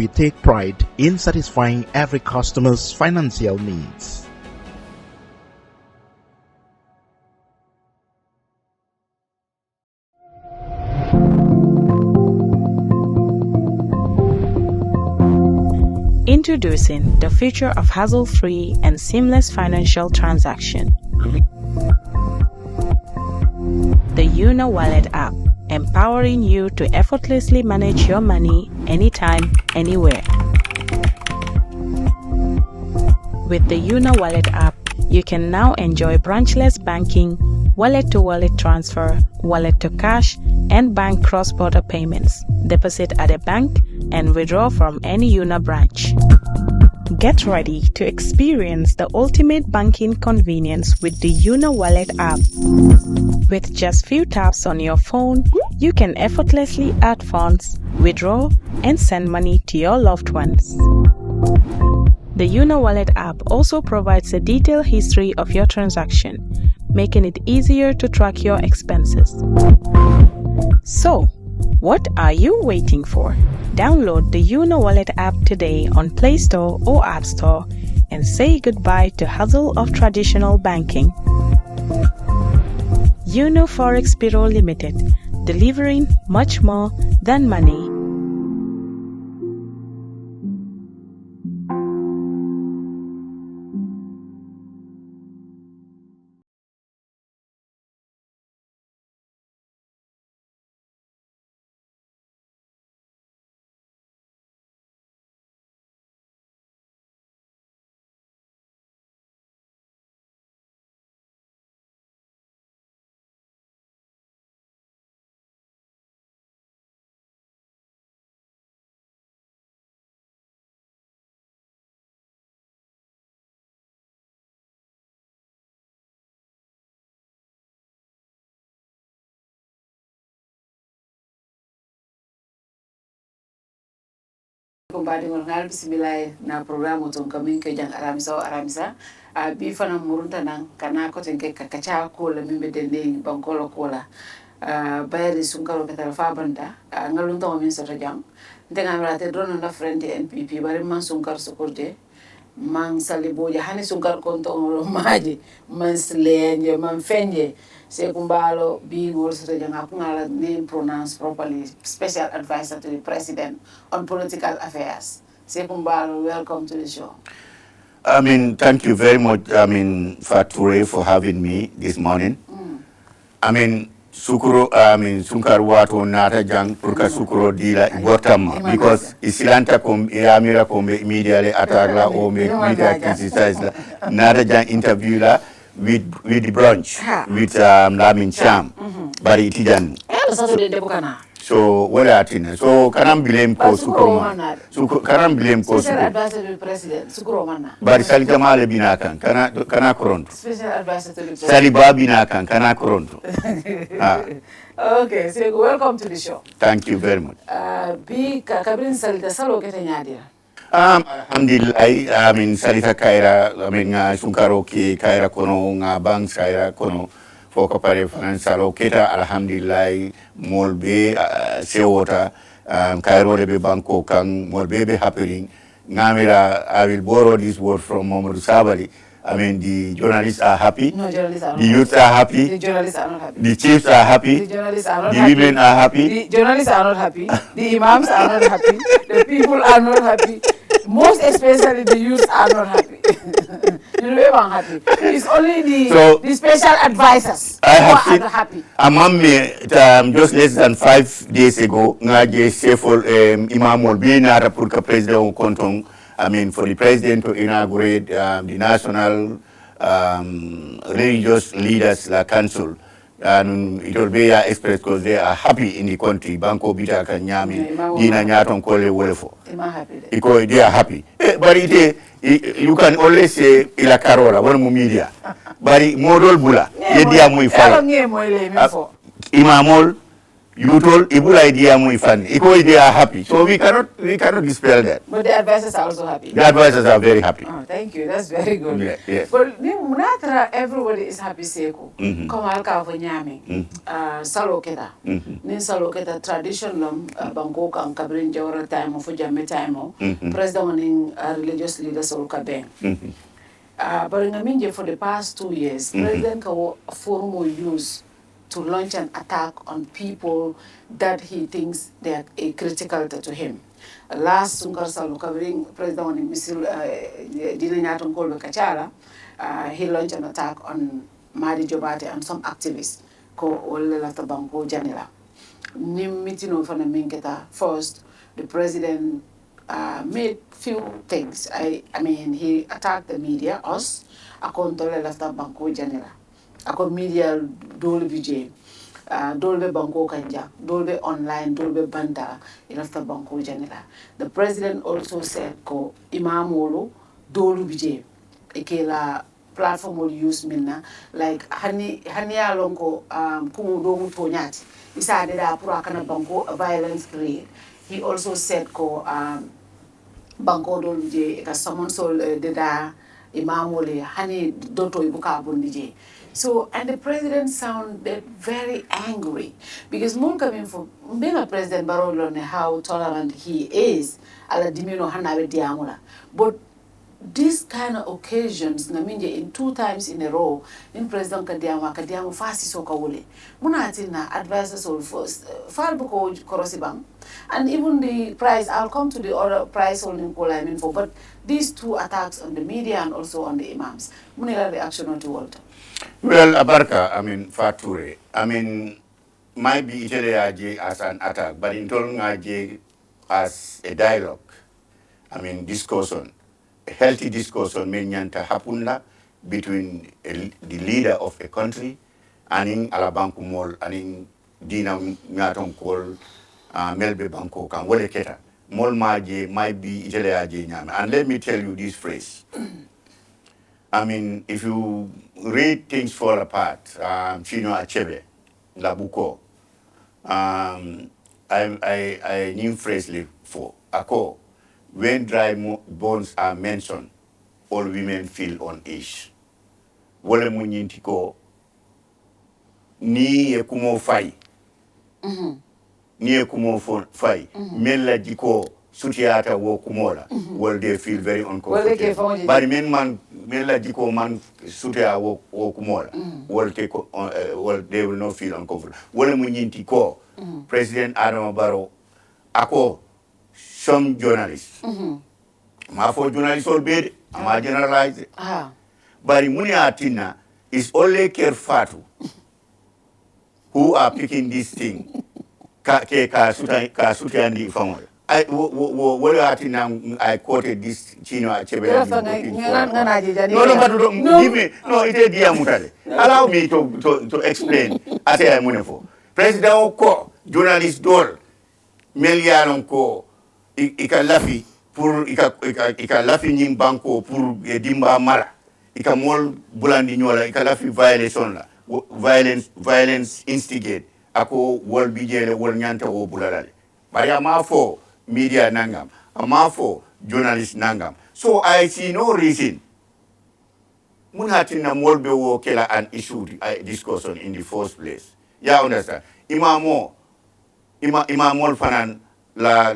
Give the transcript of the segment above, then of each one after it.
we take pride in satisfying every customer's financial needs. Introducing the future of hassle-free and seamless financial transaction. The Una Wallet app, empowering you to effortlessly manage your money anytime, anywhere. With the Una Wallet app, you can now enjoy branchless banking, wallet-to-wallet transfer, wallet-to-cash, and bank cross-border payments, deposit at a bank, and withdraw from any Una branch. Get ready to experience the ultimate banking convenience with the Una Wallet app. With just few taps on your phone, you can effortlessly add funds, withdraw, and send money to your loved ones. The Una Wallet app also provides a detailed history of your transaction, making it easier to track your expenses. So, what are you waiting for? Download the Una Wallet app today on Play Store or App Store and say goodbye to hassle of traditional banking. Uno Forex Bureau Limited, delivering much more than money. Kumbaɗigol ngal bisimillahi na programme ton kamin ke jang aramisa bi fana murunta nan kana koten ke kakacha kola mimbe dende bankolo kola bayari sunkaro ketara fabanda ngalunta o min soto jang ndenga mrate drono na friend NPP bari man sunkar sukurde man saliboja hani sunkar konto ngolo maji man slenje man fenje Saihou Mballow being also the name pronounced properly, special advisor to the president on political affairs. Saihou Mballow, welcome to the show. Thank you very much, Fatou, for having me this morning. Sunkar wato nata jang purka sukuro dila ibortam because isilanta kom amira kom immediately atarla o media criticize la nata jang interview la with the brunch with Lamin Cham bari itijan so wala atina so kanam blame ko sukuro kanam blame ko special advisor to the president sukuro manna bari sali jamale binakan kana koronto special advisor to the president sali babinakan kana koronto okay so welcome to the show. Thank you very much. Bi kabrin sali da salo kete nyadia alhamdulillah salita kaira nga sunkaro ki kaira kono nga bank kaira kono foko pare financial keta alhamdulillah molbe sewota kairo be banko kan molbe be happening ngamira I will borrow this word from Mohamed Sabali. The journalists are happy. No, journalists are not the youths are happy. The journalists are not happy. The chiefs are happy. The journalists are not the happy. Women are happy. The journalists are not happy. The imams are not happy. The people are not happy. Most especially the youths are not happy. Everyone happy. It's only the special advisors who are not happy. Among me, just less than 5 days ago, Ngaje Sefol Imam Olbina Rapurka President Kontong. For the president to inaugurate the national religious leaders council, and it will be express because they are happy in the country. Banko Bita Kanyami, Dina Nyaton Kole Wolefo. Because they are happy. But you can always say Ila Carola, one media. But Modol Bula, Yedia Mui Fala. Imamol, You told Ibu idea muy fun. Iko they are happy. So we cannot dispel that. But the advisors are also happy. The advisors are very happy. Oh, thank you. That's very good. Yeah, yes. But everybody is happy seko. Come alka fo nyami. Salo keta. Nin salo keta tradition lam banko kan kabrin jawra time fo jamme time. President ning religious leaders all kabeng. But ngaminje for the past 2 years, President ka forum will use to launch an attack on people that he thinks they are critical to him. Last Sunkar Salu covering President on Misil Dina Nyaton Kolbe Kachala, he launched an attack on Madi Jobate and some activists called Ole Lata Banko Janila. Nim meeting of an Minketa first, the president made few things. I mean, he attacked the media, us, according to Ole Lata Banko Janila. Ako media dole BJ, dole banko kanja, dole online, dole banda, inafta banko janela. The president also said ko imamolo dole BJ, ekela platform will use minna like hani alonko kumu domu tonyati. Isa adeda pura kana banko violence create. He also said ko banko dole BJ ka someone sol deda imamole hani doto ibuka bundije. So, and the president sounded very angry because Moon coming from being a president, Barolo, how tolerant he is, ala dimino hanawe diamula. But these kind of occasions, naminje in 2 times in a row, in President Kadiamu fasi soka wole. Muna atina advisors all first, far buko korosibang. And even the price, I'll come to the other price holding poll I'm in for, but these 2 attacks on the media and also on the imams. Munila reaction on the world. Well, Abarka, Fature, might be Italy as an attack, but in Tolungaji as a dialogue, discussion, a healthy discussion, menyanta hapunla between the leader of a country and in Alabanku Mall and in Dina Nyaton Kol, Melbe Banko, and Woleketa. Mol Maji might be Italy. And let me tell you this phrase. If you read Things Fall Apart, Chino Achebe, Labuko, I new phrase for Ako, when dry bones are mentioned, all women feel on edge. Wole munyintiko ni ekumo fai. Ni ekumo fai. Mela jiko sutiata wo kumola. Well, they feel very uncomfortable. But mela jiko man sutia wo kumola. Well, they will not feel uncomfortable. Wole munyinti ko President Adam Barrow ako some journalists. Ma for journalists all bed, ama generalize. But muni atina is only Kerr Fatou who are picking this thing. Ka sutia ndi famol. I quoted this Chino Achebe. No, give me. No, it is dear Mutale. Allow me to explain. President Oko, journalist Dol, Melialon Ko, Ika Lafi, pour Ika Lafi Nim Banko, pour Dimba Mara, Ika Mol Bulandinola, Ika Lafi violation la, violence instigate, Ako Wol Bijele, Wol Nyanta O Bulalale. But Amafo, media nangam, Amafo, journalist nangam. So I see no reason. Munatina Molbe wo kela an issue discussion in the first place. Yeah, understand. Imamol fanan la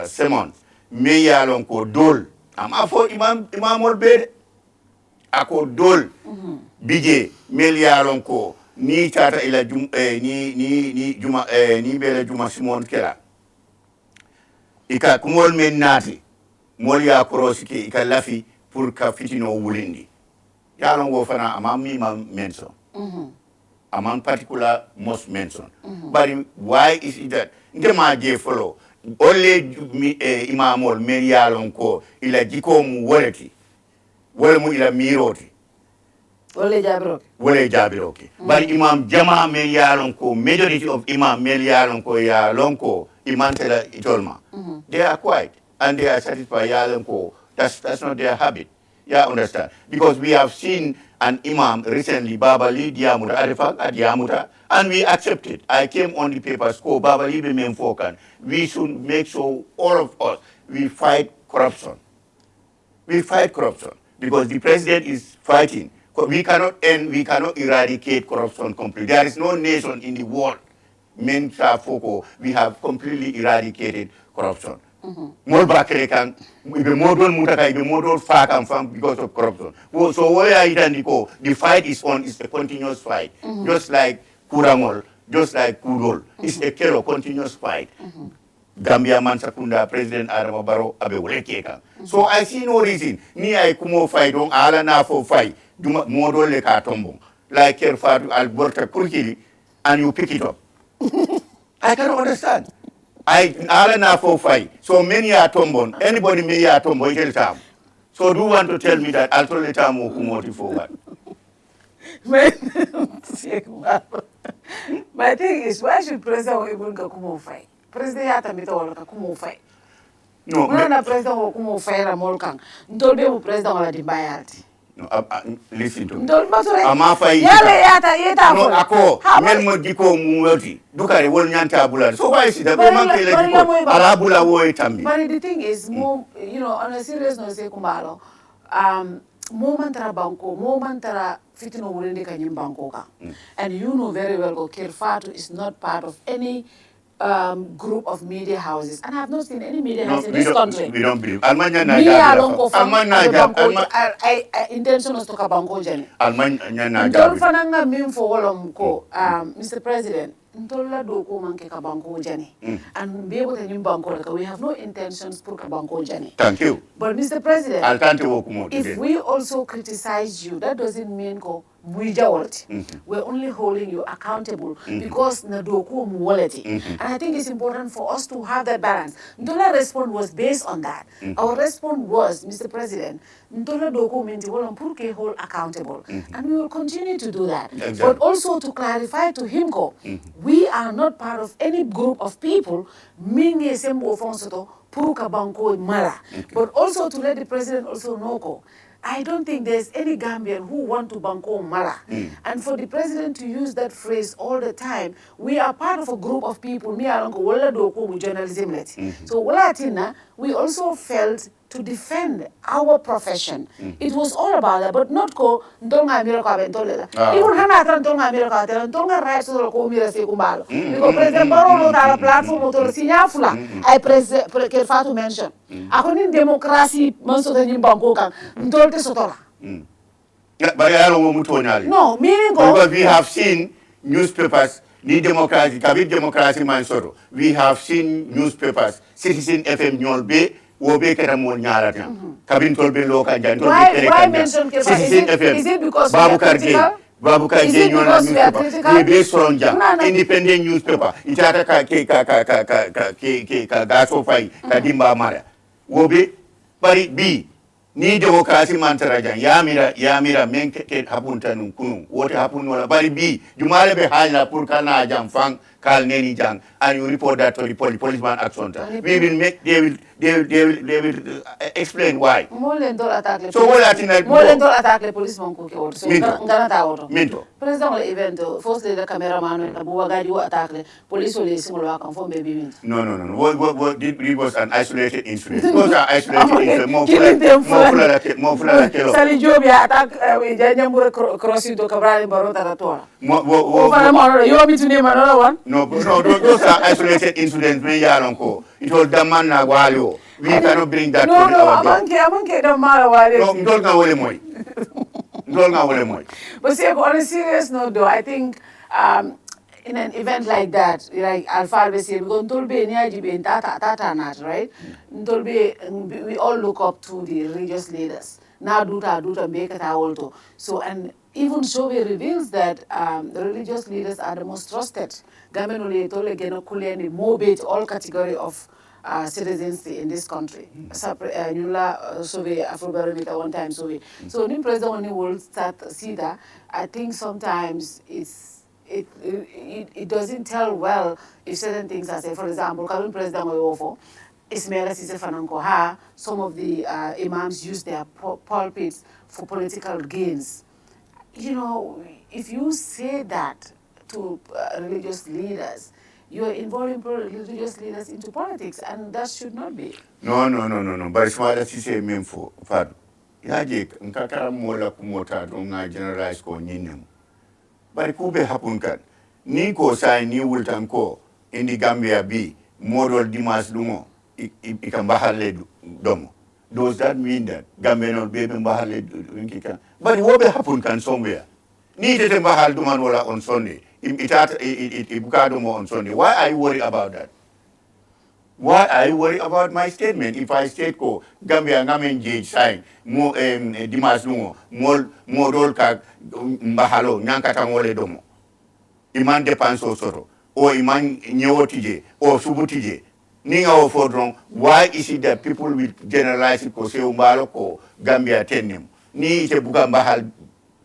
semon. Me yalon ko dol. Amafo imamol bed. Ako dol. Bije me yalon ko ni tata ila ni bela juma simon kela. Ika kumol men nati. Mol ya korosike ika lafi pour ka fitino wulindi. Yalon wo fana amami mention. Among particular most mentioned. But why is it that Ndema je follow only imamol merialon ko ila jikom woleti wala mu ila miroti wala jabiroki but imam jama merialon ko majority of imam merialon ko ya lonko imantela itolma they are quiet and they are satisfied yalon ko that's not their habit Yeah, understand. Because we have seen an imam recently, Babali Diamuta, Arifak at Diamuta, and we accepted. I came on the papers, Babali be Memfokan. We should make sure all of us, we fight corruption. We fight corruption because the president is fighting. We cannot end, we cannot eradicate corruption completely. There is no nation in the world, we have completely eradicated corruption. More bakere kan ibe modol mutaka ibe modol fa kan fam because of corruption. So where the fight is on is a continuous fight. Just like Kurangol, just like Kudol. It's a continuous fight. Gambia man sakunda President Adama Barrow abe wuleke kan. So I see no reason ni ay kumo fight on ala na fo fight duma modol le ka tombo. Like Kerr Fatou Alberta Kurkili and you pick it up. I cannot understand. I na for fight. So many are tombon. Anybody may are tombon tell time. So do you want to tell me that I'll tell the time who kumoti for what? My thing is, why should President even go kumo fight? President yata mita wala ka kumo fight. No, na President wo kumo fight la molkang. Ndolbe mu President wala di bayati. No, listen to me. Ama fight. Yale yata no ako mel mo diko mu woti. Dukare wol nyanta bulal. So why is it that we man kele diko ala bula wo etambi? But the thing is, more, you know, on a serious note, Saihou Mballow, momantara banko, momantara fitino wulende kanyim banko ka. And you know very well, Kerr Fatou is not part of any group of media houses, and I have not seen any media house in this country. We don't believe. Intention was to banko jani. Mr. President, and be able to banko. We have no intentions for banko jani. Thank you. But Mr. President, if we also criticize you, that doesn't mean we're only holding you accountable because nadoku muwaleti. And I think it's important for us to have that balance. Ndola response was based on that. Our response was, Mr. President, Ndola doku minti walang purke hold accountable. And we will continue to do that. Exactly. But also to clarify to him, we are not part of any group of people minge sembo fonsoto puruka banko mala. But also to let the president also know I don't think there's any Gambian who want to banko mala. And for the president to use that phrase all the time, we are part of a group of people, me along wala doko mu journalism let. So wala tina, we also felt to defend our profession. It was all about that, but not ko ndonga mira ka bentolela. Even hana tan ndonga mira ka tela ndonga rights to ko mira Saihou Mballow. Because President Barrow no ta platform to sinya fula. I President Kerr Fatou mention. Ako ni democracy man so tan banko kan ndolte sotola. No, meaning because we have seen newspapers democracy man soro. We have seen newspapers Citizen FM nyolbe why mention Kerr Fatou? Is it because we are critical? Is it because we are critical? Independent newspaper. Itata ka gaso fai kadimba mara. Wobe bari B ni democracy mantarajan yamira men ke hapunta nun kunu wote hapun wala bari B jumale be hanya pour kana jam fang kal neni jang and you report that to the policeman action. We will make they will explain why. So what attack the policeman ko ke so ngana ta auto. Minto. President le event first the cameraman na buwa gadi wa attack the police le single wa confirm baby min. No. What it was an isolated incident. Those are isolated incidents. More Sali Jobi attack we janyambure crossing to Cabral Barota Ratora. You want me to name another one? No, those are isolated incidents. It was Damana Walio. We cannot bring that to our door. But see, on a serious note, though, I think in an event like that, like Alpha said, we're going to right? We all look up to the religious leaders. Now, so, and even Shobe reveals that the religious leaders are the most trusted. All category of citizens in this country. Afrobarometer one time So new president only will start see that. I think sometimes it doesn't tell well if certain things are said. For example, President Ismaila Sise Fananko, some of the imams use their pulpits for political gains. You know, if you say that to religious leaders, you are involving religious leaders into politics, and that should not be. No. But Ismaila Sise mean for Fatou. Yaje nkakara mola kumota nga generalize ko nyinem. But kube happen kan. Ni ko sai ni wultan ko indi Gambia bi model Dimas Lungo ikambahale domo. Does that mean that Gambia not be mbahale kan? But what will happen can somewhere? Ni tete mbahal duman wala on Sunday. It bukadomo on Sunday. Why are you worried about that? Why are you worried about my statement? If I state ko Gambia ngamen je sign mo Dimas Lungo mo rol ka mbahalo nyankata ngole domo. Iman depanso soro o iman nyewotije o subutije ninga o fodron. Why is it that people will generalize ko Saihou Mballow ko Gambia tenem ni ite buga mbahal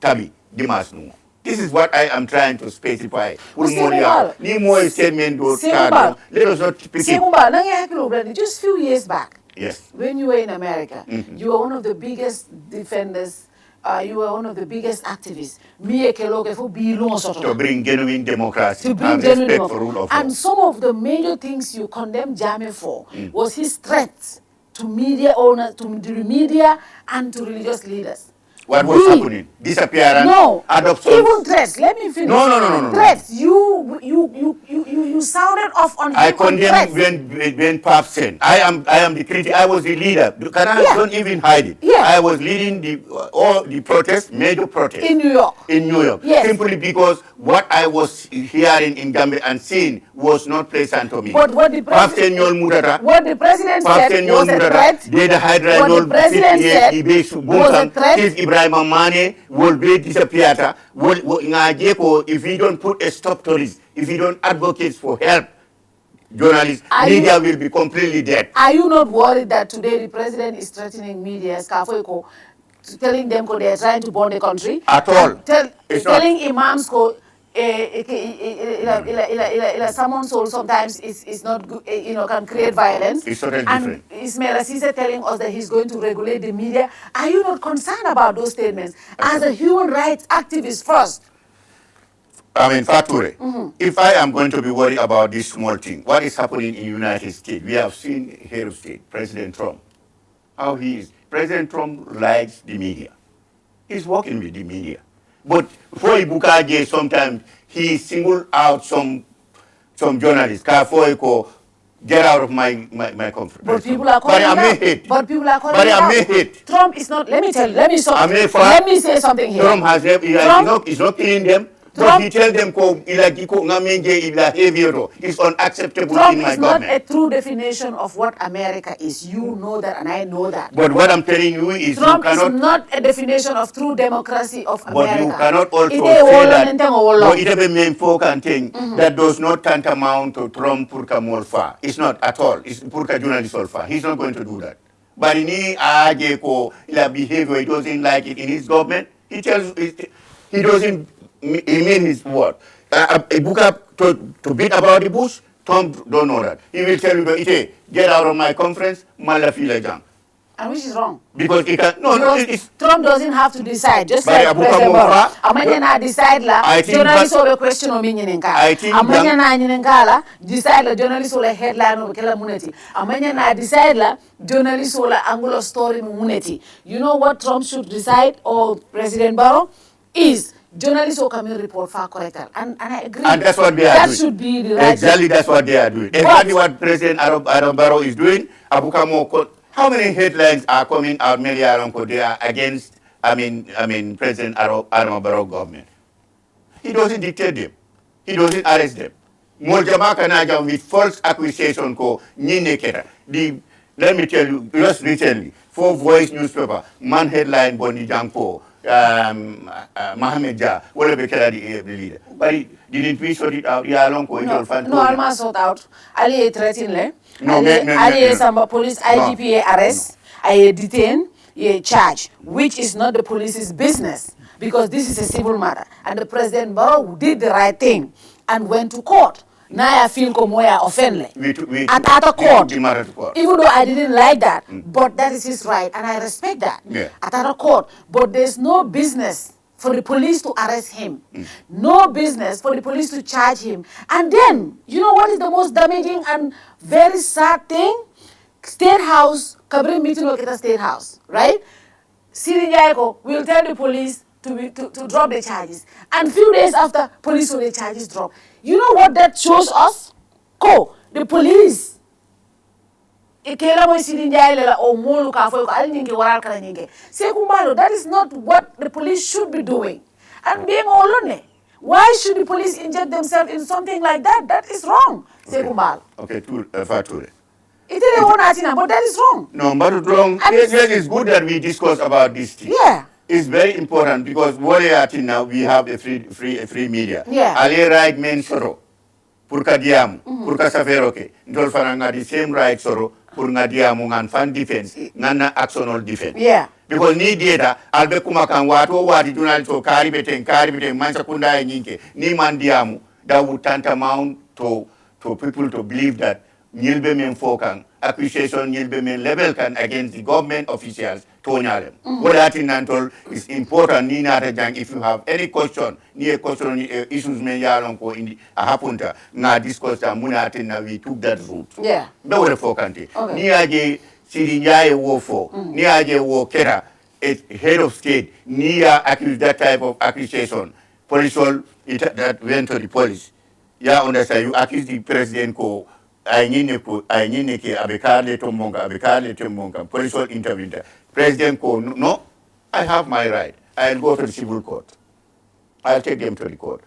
tabi Dimas Lungo? This is what I am trying to specify. Ni more statement do let us not pick Saihou Mballow, just few years back. Yes. When you were in America, you were one of the biggest defenders. You were one of the biggest activists. To bring genuine democracy and respect for rule of law. And some of the major things you condemned Jammeh for was his threats to media owners, to the media, and to religious leaders. What was happening? Disappearance? No. Adoption? Even threats. Let me finish. No. Threats. You sounded off on I condemn when Pap said, I am the critic. I was the leader. Don't even hide it. Yeah. I was leading all the protests, major protests. In New York. In New York. Yes. Simply because what I was hearing in Gambia and seeing was not pleasant to me. But what the president said was a threat. What the president said was a threat. Money will be disappeared. If we don't put a stop to this, if we don't advocate for help, journalists, media will be completely dead. Are you not worried that today the president is threatening media, telling them they are trying to burn the country? At all. Telling imams someone soul sometimes is not good, can create violence. It's totally different. And Ismaila Sise telling us that he's going to regulate the media. Are you not concerned about those statements? As a human rights activist first. I mean, Fatou, if I am going to be worried about this small thing, what is happening in the United States? We have seen head of state, President Trump, how he is. President Trump likes the media. He's working with the media. But for Ibukaje, sometimes he singled out some journalists. Get out of my conference. But people are calling him. Trump is not. Let me say something here. Trump is not killing them. But he tells them it's unacceptable Trump in my is government. Not a true definition of what America is. You know that, and I know that. But what I'm telling you is Trump is not a definition of true democracy of America. But you cannot also say that that does not tantamount to Trump Purka Molfa. It's not at all. It's Purka journalist Olfa. He's not going to do that. But in behavior, he doesn't like it in his government. He doesn't. He mean his word. A book up to beat about the bush, Trump don't know that. He will tell you, get out of my conference, Malafila. And which is wrong. Because he can, Trump doesn't have to decide, just like President Barrow. Amanya decide la, journalists will question o minyininka. Amanya na nyininka decide la, journalists will headline o kela muneti. Amanya decide la, journalists will angular story muneti. You know what Trump should decide, or President Barrow, is journalists will come in report far correctly. And I agree. And that's what they are doing. That should be the right. Exactly, that's what they are doing. Exactly what President Barrow is doing. How many headlines are coming out? They are against, President Barrow government. He doesn't dictate them. He doesn't arrest them. Moljamaka with false accusation let me tell you, just recently, 4 Voice newspaper, man headline Boni Janko, Mohammed Jah, whatever the leader. But didn't we sort it out? No, Alma sort out. Ali threatened. Ali some police IGPA arrest, I detain, charge, which is not the police's business, because this is a civil matter. And the President Barrow did the right thing and went to court. Now I feel como I offend at a court. Even though I didn't like that, but that is his right, and I respect that. Yeah. At a court, but there's no business for the police to arrest him. No business for the police to charge him. And then, you know what is the most damaging and very sad thing? State House, Kabri meeting at the State House, right? Siri Jaiko will tell the police to drop the charges. And few days after, police will the charges drop. You know what that shows us? The police. Saihou Mballow, that is not what the police should be doing. And being alone, why should the police inject themselves in something like that? That is wrong. Saihou Mballow. Okay, Fatou. It is but that is wrong. No, but it's wrong. Yes, it's good that we discuss about this thing. Yeah. It's very important because what we are now, we have a free media. Yeah. Ale right men soro. Pour ka diamu, pour ka safero ke. Ndol fana nga the same right soro pour nga diamu ngan fan defense, ngan actional defense. Yeah. Because ni data albe kuma kan wati dunal to kari beten mansa kunda nyinke ni man diamu that would tantamount to people to believe that Nilbe men fokan accusation Nilbe men level can against the government officials to nyalem. What that in Antol is important ni nata jang if you have any question ni a question issues men yalon ko indi a hapunta na discuss muna na we took that route. Yeah. Be wole fokante. Okay. Ni aje Siri Njaye wo fo ni aje wo kera a head of state ni accused that type of accusation. Police that went to the police. Yeah, understand you accuse the president ko I need ke abekale to monga police will intervene. President ko no, I have my right. I'll go to the civil court. I'll take them to the court.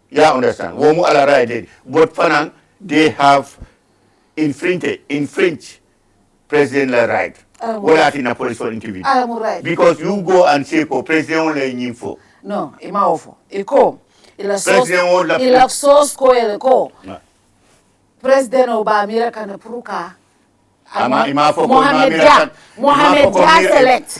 Yeah, understand. Womu ala right, but fanang they have infringed president la right. What at in a police will intervene? Right. Because you go and say ko president le nyimfo. No, ima ofo. Iko. Ila sos ko ele ko. President Obama kana puruka. Mohamed Dia select.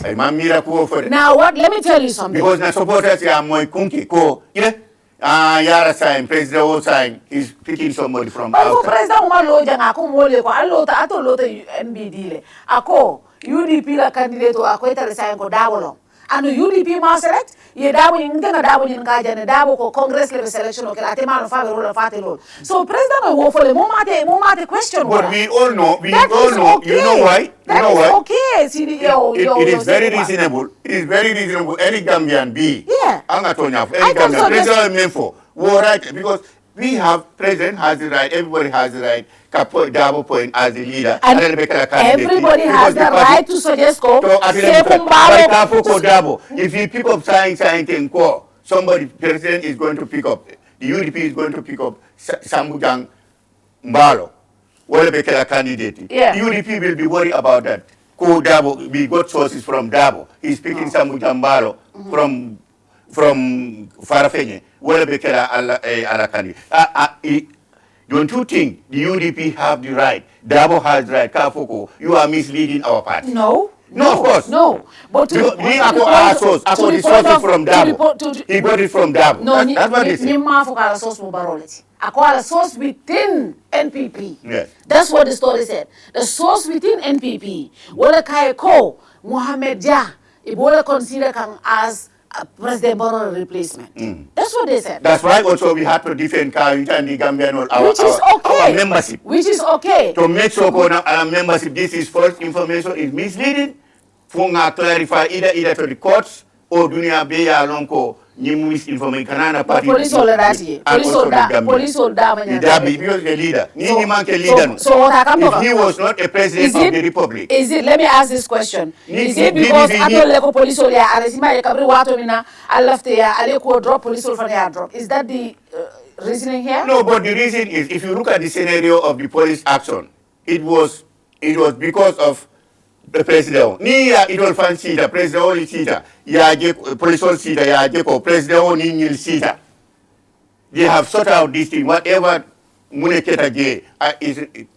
Now what? Let me tell you something. Because the supporters are more kunki ko. Yara sign, President O sign, he's picking somebody from outside. President Mballow jang ako mole ko ato lota NBD le. Ako UDP la candidate ako ita resign ko dawolo. Ano UDP ma select? Ye dabo nga dabo nga jane dabo ko Congress level selection o kala tema no fa rola fate lol. So President wo fole mo mate question. But we all know, okay. You know why? Okay. It is very reasonable. It is very reasonable. Any Gambian be. Yeah. Any Gambian. President Menfo. Right, because we have, President has the right, everybody has the right, Dabo point as the leader. And everybody has the right to suggest Saihou Mballow. If you pick up saying somebody, President is going to pick up, the UDP is going to pick up Saihou Mballow. Whatever candidate. Yeah. The UDP will be worried about that. Dabo, we got sources from Dabo. He's picking Saihou Mballow from Farafenye. Don't you think the UDP have the right? Dabo has the right. Kafoko, you are misleading our party. No. No, of course. No. But the sources from Dabo. He got it from Dabo. No, that's what he said. Source a source within NPP. Yes. That's what the story said. The source within NPP. Wala kaya ko Mohamed Dia. Ibola consider as a President Barrow replacement. That's what they said. That's why also we had to defend Kawita and the Gambian our membership. Which is okay. To make sure our membership, this is false information, is misleading. Funga clarify either to the courts or dunia beya lonko nyimu misinformation kanana party. Police soldier because the leader. So what happened? If he was not a president of the republic. Is it? Let me ask this question. Is it because Atoleko police soldier aresima yakabri wato mina alafte ya aleko drop police soldier drop? Is that the reasoning here? No, but the reason is if you look at the scenario of the police action, it was because of the president. Ni ya idol fan sita, president only sita, ya je police all sita, ya je ko president only nil sita. They have sorted out this thing. Whatever Muneketa je,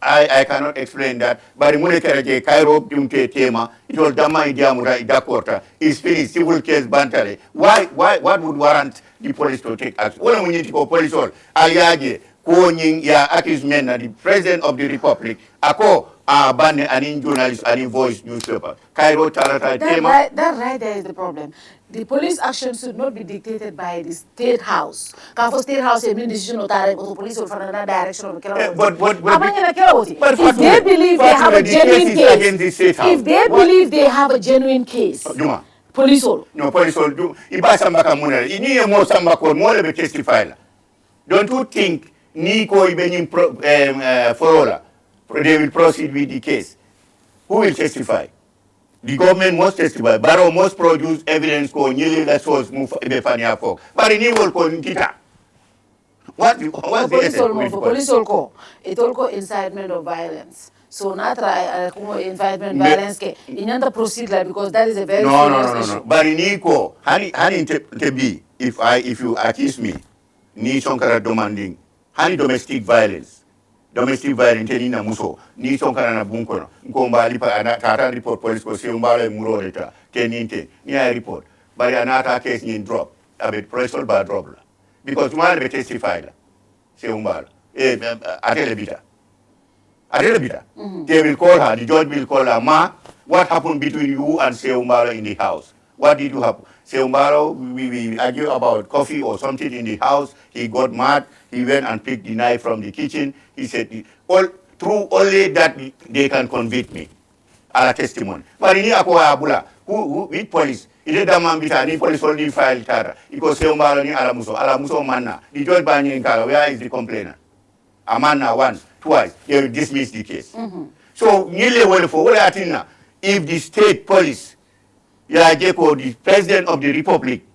I cannot explain that. But Muneketa je, Cairo Jumte Tema, it was Dama Idiamura Idakota, is finished civil case bantale. What would warrant the police to take action? When we need to go police all, Ayaje, ko nying ya accuse men na the president of the republic ako ban any journalist any voice newspaper Cairo Tarata tema that right there is the problem. The police action should not be dictated by the state house. For state house, a decision of direct the police will find another direction of if they believe they have a genuine case, if they believe they have a genuine case, police will. No, police will do. Iba sambaka muna. Ini ye mo sambako mo lebe testify la. Don't you think ni ko ibenyim forola? They will proceed with the case. Who will testify? The government must testify. Barrow must produce evidence ko nyele la source move ebe fanya fok. Bari ni wol ko nkita. What's the essence? Police will call. It will call incitement of violence. So not incitement violence ke inyanta proceed like because that is a very serious issue. Bari ni ko hani tebi if you accuse me ni sonkara demanding hani domestic violence teni na muso ni sonkara na bunkono nkomba lipa ana tata report police ko Saihou Mballow muro leta teninte ni I report bari anata case ni drop abet police ba drop la because one be testify la Saihou Mballow atele bita they will call her, the judge will call her, ma, what happened between you and Saihou Mballow in the house? What did you happen? Saihou Mballow, we argue about coffee or something in the house. He got mad. He went and picked the knife from the kitchen. He said, through only that they can convict me. Ala testimony. But in Akwa Abula, who with police, ile dama mbita ni police only file tara. Because Saihou Mballow ni alamuso manna. The judge bani in Kala, where is the complainant? A manna once, twice, they will dismiss the case. So, if the state police, the president of the republic,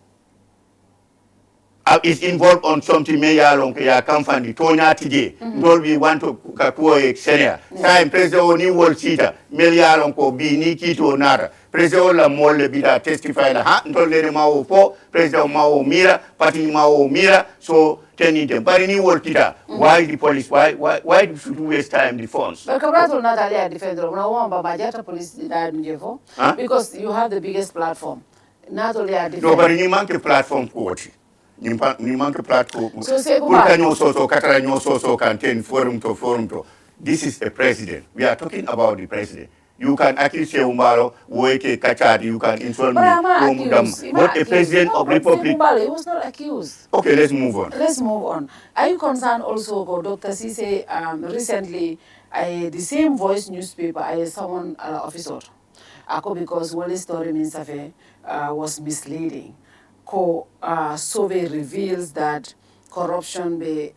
is involved on something, we want to senior. Time president ni wol sita, bi ni kito nara. President la mole bida testify la ha ndole ma po president ma mira, party ma mira, so tenite. But ni wol kita. Why the police? Why should we waste time the funds? But Kabrato Natalia defender na wamba bajata police because you have the biggest platform. Not only a defender. No, but ni manke platform quality. Ni manke platform. So say forum to. This is a president. We are talking about the president. You can accuse Saihou Mballow, you can insult me. But a president of the republic. He was not accused. Okay, let's move on. Are you concerned also, Dr. Sise, recently, the same Voice newspaper, someone officer, because one story means was misleading. Survey reveals that corruption by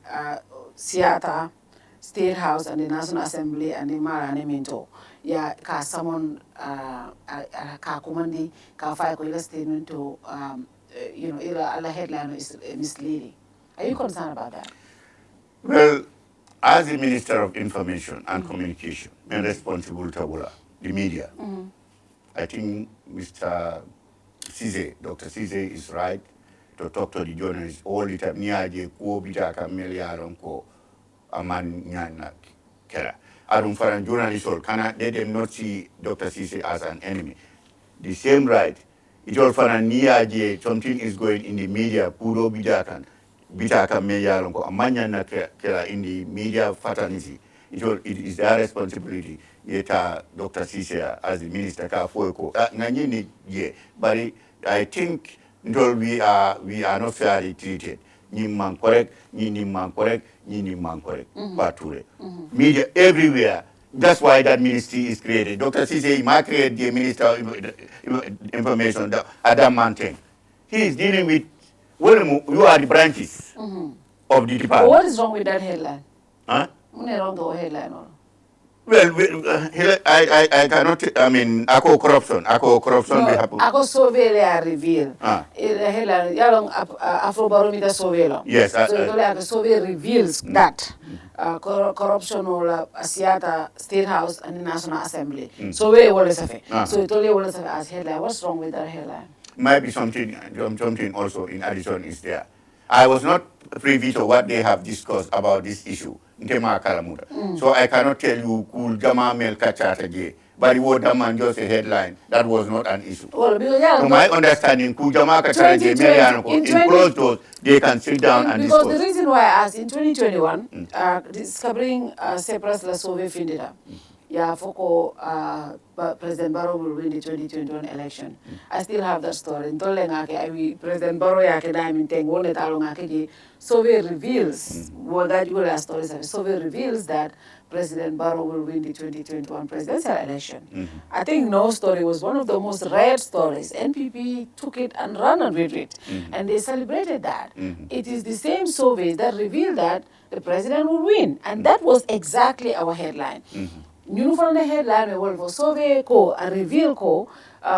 Seattle State House and the National Assembly and the Marane Minto. Yeah, someone kumandi file ko statement to a headline is misleading. Are you concerned about that? Well, as the Minister of Information and Communication, and responsible to the media, I think Mr. Sise, Dr. Sise is right to talk to the journalists all the time. Niaje ko bita kamelia ko aman nyana kera. Adum Faran journalists all cannot let them not see Dr. Sise as an enemy. The same right. It all Faran niaje something is going in the media. Puro bidakan bitaka meya ko amanya na kera in the media fraternity. It is their responsibility. Yeta Dr. Sise as the minister ka fueko nganyini ye. But I think we are not fairly treated. Ni man correct, ni man correct, ni man correct. Media everywhere. That's why that ministry is created. Dr. Sise might create the Minister of Information, the Adam Mountain. He is dealing with, you are the branches of the department. What is wrong with that headline? Huh? What is wrong with the headline? Well, I cannot, ako corruption will happen. Ako survey reveal. Headline, yalong Afrobarometer survey. Yes. So survey reveals that corruption or Seattle State House and the National Assembly. Survey was so it only was as headline. What's wrong with that headline? Might be something also in addition is there. I was not privy to what they have discussed about this issue. So I cannot tell you cool Jama Mel Kachataje, but it was man just a headline. That was not an issue. Well, because, to my understanding, in closed doors, they can sit down and discuss. Because the reason why I asked, in 2021, discovering Cyprus La Sauve Findida, yeah, Foko, President Barrow will win the 2021 election. I still have that story. President Barrow yake diamond thing, one that along Sauve reveals, Sauve reveals that President Barrow will win the 2021 presidential election. I think no story was one of the most rare stories. NPP took it and ran with it, and they celebrated that. It is the same surveys that revealed that the president will win, and that was exactly our headline. Ñu found the headline for survey ko a reveal ko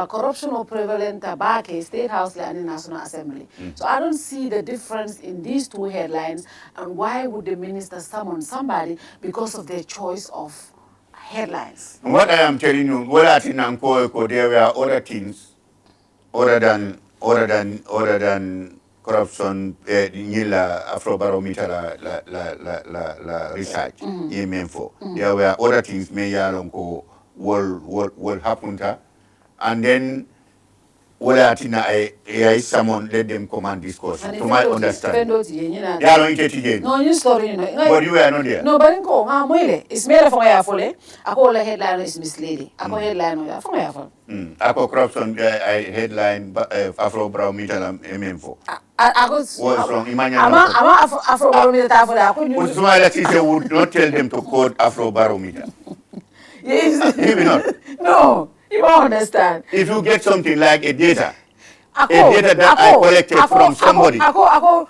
corruption or prevalent Tabake State House and National Assembly. So I don't see the difference in these two headlines, and why would the minister summon somebody because of their choice of headlines? What I am telling you, there were other things other than corruption. Afrobarometer la research. There were other things will happen, and then someone let them come and discuss. To my understanding. No, you story, but you were not there. No, but it's made of my I call the headline is misleading. I call headline for my Ako corruption headline Afrobarometer M4. What's wrong? I'm Afrobarometer. Usman would not tell them to code Afrobarometer. Yes. Maybe not. No, you won't understand. If you get something like a data that I collected from somebody. Ako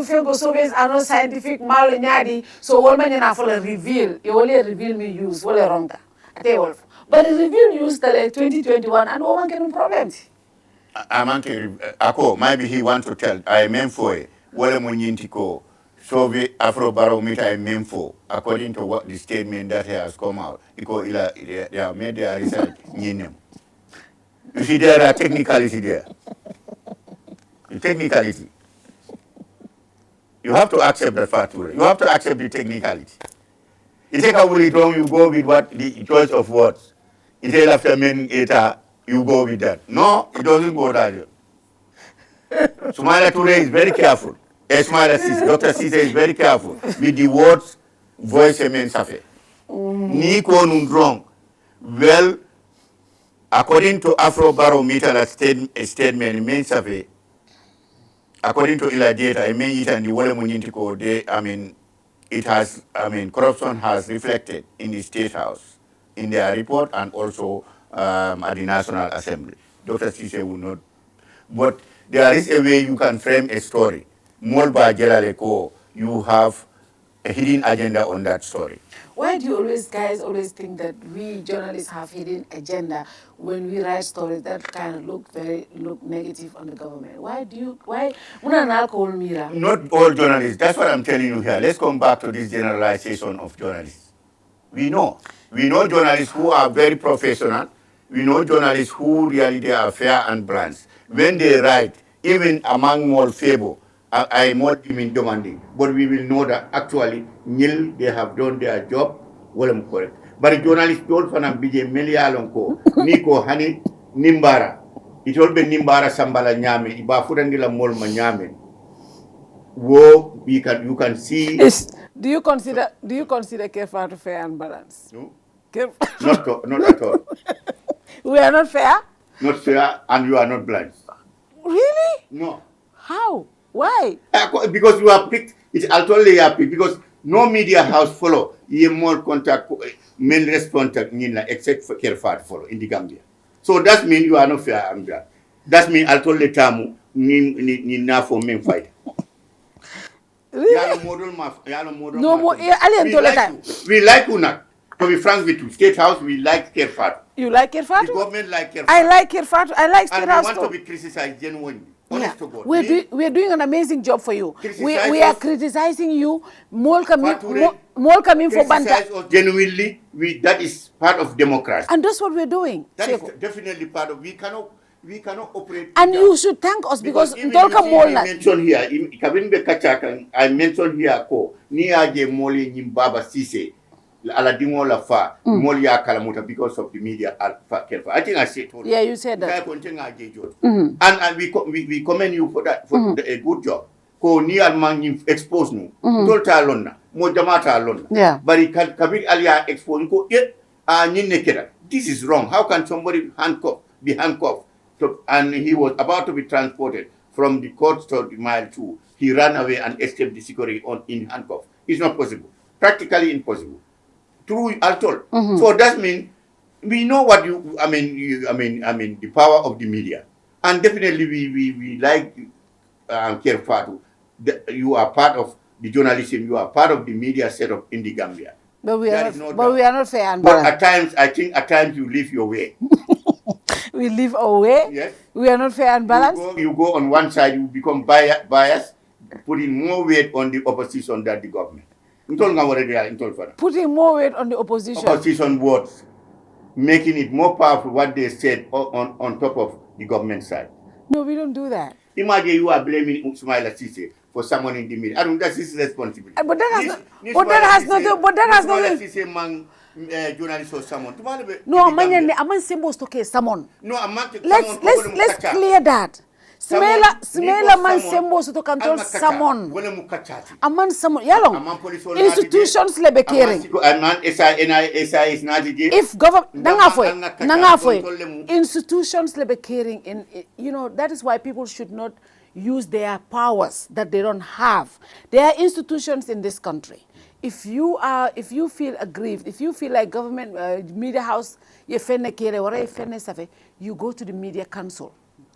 feel surveys are not scientific mal nyadi, so all man na follow reveal. You only reveal me use wala wrong ta. Ate wolf. But the reveal use the 2021 and woman can problems. Maybe he wants to tell I meant for it. Wala munyintiko survey Afrobarometer I meant for according to what the statement that has come out. Because they have made their research in You see there are technicality there. The technicality. You have to accept that fact. You have to accept the technicality. You take away it wrong, you go with what the choice of words. You tell after men you go with that. No, it doesn't go that way. Sumaila Toure is very careful. Dr. Sise is very careful with the words voice and men safe. Niko wrong. Well, according to Afrobarometer statement men safe. According to ila data, I mean it and the wale munyintiko corruption has reflected in the State House, in their report, and also at the National Assembly. Dr. Sise will not. But there is a way you can frame a story. Molba Jelaleko, you have a hidden agenda on that story. Why do you guys always think that we journalists have hidden agenda when we write stories that kind of look negative on the government? Why? Not all journalists. That's what I'm telling you here. Let's come back to this generalization of journalists. We know journalists who are very professional. We know journalists who really they are fair and balanced. When they write, even among more favor, I more even demanding. But we will know that actually, they have done their job, well and correct. But journalists told Fanam BJ Melialonko, Niko Hani, Nimbara. It will be Nimbara Sambala Nyame, Iba Furangila Molma Nyame. Wo, you can see. Do you consider Kerr Fatou fair and balanced? No. Not at all. We are not fair? Not fair, and you are not blind. Really? No. How? Why? Because you are picked. It's actually you are picked because no media house follow. You more contact main response except for Kerr Fatou follow in the Gambia. So that means you are not fair and blind. That means actually tamu ni na for main fight. Really? No more. We like you not. To be frank with you, State House, we like Kerr Fatou. You like Kerr Fatou? The government like Kerr Fatou. I like Kerr Fatou. I like State House. And we want to be criticized genuinely. Yeah. We're doing an amazing job for you. We are criticizing you. More coming for Banta. Criticize us genuinely. That is part of democracy. And that's what we're doing. That is definitely part of. We cannot operate. And you should thank us because Dolka Molna. I mentioned here, I mentioned here, Niaje Moli Nimbaba Sise. ala dingo la fa mol ya kala muta because of the media Kerr Fatou. I think I said all. Yeah, you said that. And we commend you for that, for a good job. Ko ni alman expose nu tolta lonna mo jamata lonna bari kabir aliya expose ko nyinne keda. This is wrong. How can somebody be handcuffed and he was about to be transported from the court to the mile 2, he ran away and escaped the security in handcuffs? It's not possible, practically impossible. True at all. So that means we know what I mean the power of the media, and definitely we like Kerr Fatou. You are part of the journalism. You are part of the media setup in the Gambia. But we are not fair and balanced. But at times you live your way. We live our way. Yes. We are not fair and balanced. You go on one side, you become biased, putting more weight on the opposition than the government. Putting more weight on the opposition. Opposition words, making it more powerful what they said on top of the government side. No, we don't do that. Imagine you are blaming Ismaila Cisse for someone in the media. I don't. That's his responsibility. But that has nothing. Journalist or someone. No, I'm supposed to case someone. No, let's clear that. Smela man sembo to control someone. Aman someone. Yalong. Institutions lebe caring. Is not if government nangafoy institutions lebe caring in that is why people should not use their powers that they don't have. There are institutions in this country. If you feel aggrieved, if you feel like government media house you go to the media council.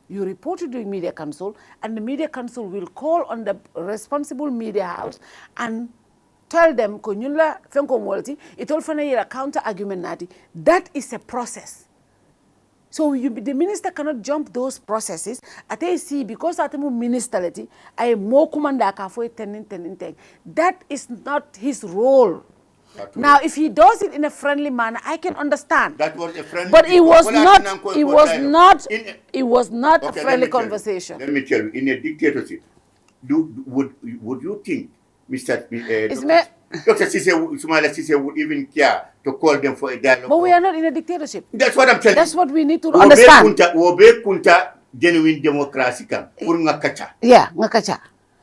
You report to the media council, and the media council will call on the responsible media house and tell them it all a counter argument. That is a process. So the minister cannot jump those processes. Because at the ministerity, I more commander for that is not his role. Now, if he does it in a friendly manner, I can understand. That was a friendly. But it was not a friendly conversation. Let me tell you, in a dictatorship, would you think Dr. Cisse would even care to call them for a dialogue? But we are not in a dictatorship. That's what I'm telling you. That's what we need to understand. Genuine democracy kan pour ngakacha. Yeah, ngakacha.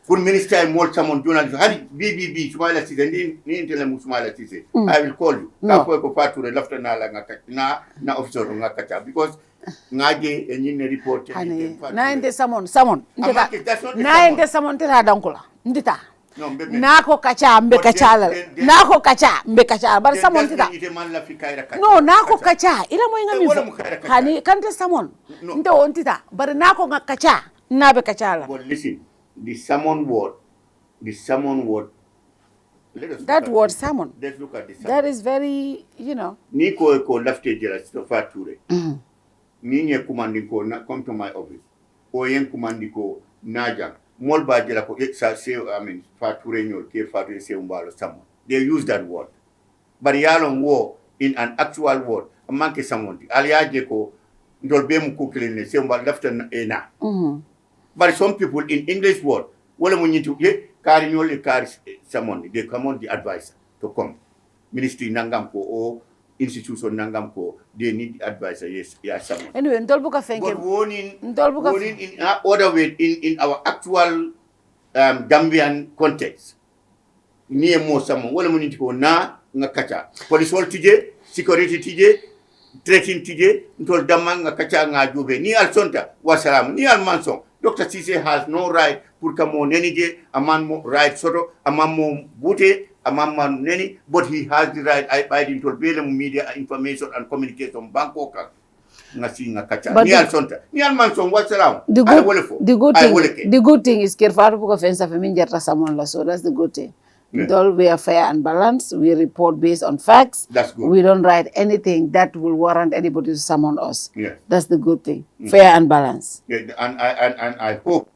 Pour minister more someone journalist hari BBB Ismaila Cisse ni intele Ismaila Cisse. I will call you. No. Ko patu re lafta na la ngakacha na officer ngakacha because ngage enyine report na inde someone na inde someone tera dankula ndita nako kacha mbe kachala nako kacha mbe kachala bar someone tita no nako kacha ila moinga mi hani kante someone nte on tita bar nako kacha nabe kachala. But listen, the salmon word that word salmon, let's look at the salmon. that is very Ni ko lafte jela Stofa Ture. Ni nye kumandi ko come to my office. O yen kumandi ko naja. Mol ba jela ko Fature nyol Kerr Fatou Saihou Mballow someone. They use that word. But yalong wo in an actual word. A manke someone. Aliaje ko ndol be mu kukilene Saihou Mballow lafte ena. But some people in English word, wala mo nyintu kari nyol kari someone. They come on the advisor to come. Ministry nangam ko o institution nangam ko, they need the advisor. Yes, someone. Anyway, ndolbuka fenke. But warning in other way in our actual Gambian context. Niye mo someone. Wala mo nyintu ko na ngakacha. Police wall tije, security tije, tracing tije, ntol damang ngakacha ngajube. Ni al sonta wasalam. Ni al mansong. Dr. Cisse has no right pour kamo nenije, a man mo right soto, a man mo bute, a man neni, but he has the right by the media information and communication Bangkok. Ngasi ngakacha. Ni al sonta. Ni al mansong what's around? The good thing is Kerr Fatou buka fensa femin jarta someone la, so that's the good thing. Yeah. We are fair and balanced. We report based on facts. That's good. We don't write anything that will warrant anybody to summon us. Yeah. That's the good thing. Fair and balanced. Yeah, and I hope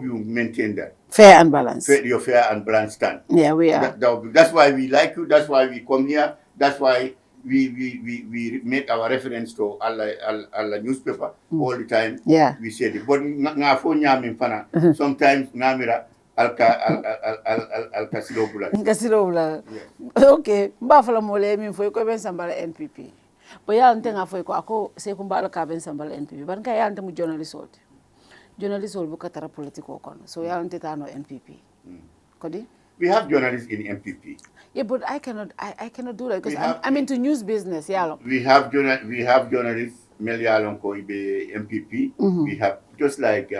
you maintain that. Fair and balanced. Your fair and balanced stand. Yeah, we are. That's why we like you. That's why we come here. That's why we make our reference to Allah newspaper all the time. Yeah. We say it. But sometimes ngamira alka silo bula. Ngasilo bula. Okay, mba fala mole mi foi ko ben sambala NPP. Bo ya nte nga foi ko ako Saihou Mballow ka ben sambala NPP. Ban ka ya nte mu journalist ol. Journalist ol bu ka tara politiko kono. So ya nte ta no NPP. Kodi? We have journalists in MPP. Yeah, but I cannot do that because I'm into news business. Yeah. We have journalists. Melialon ko ibe MPP. We have just like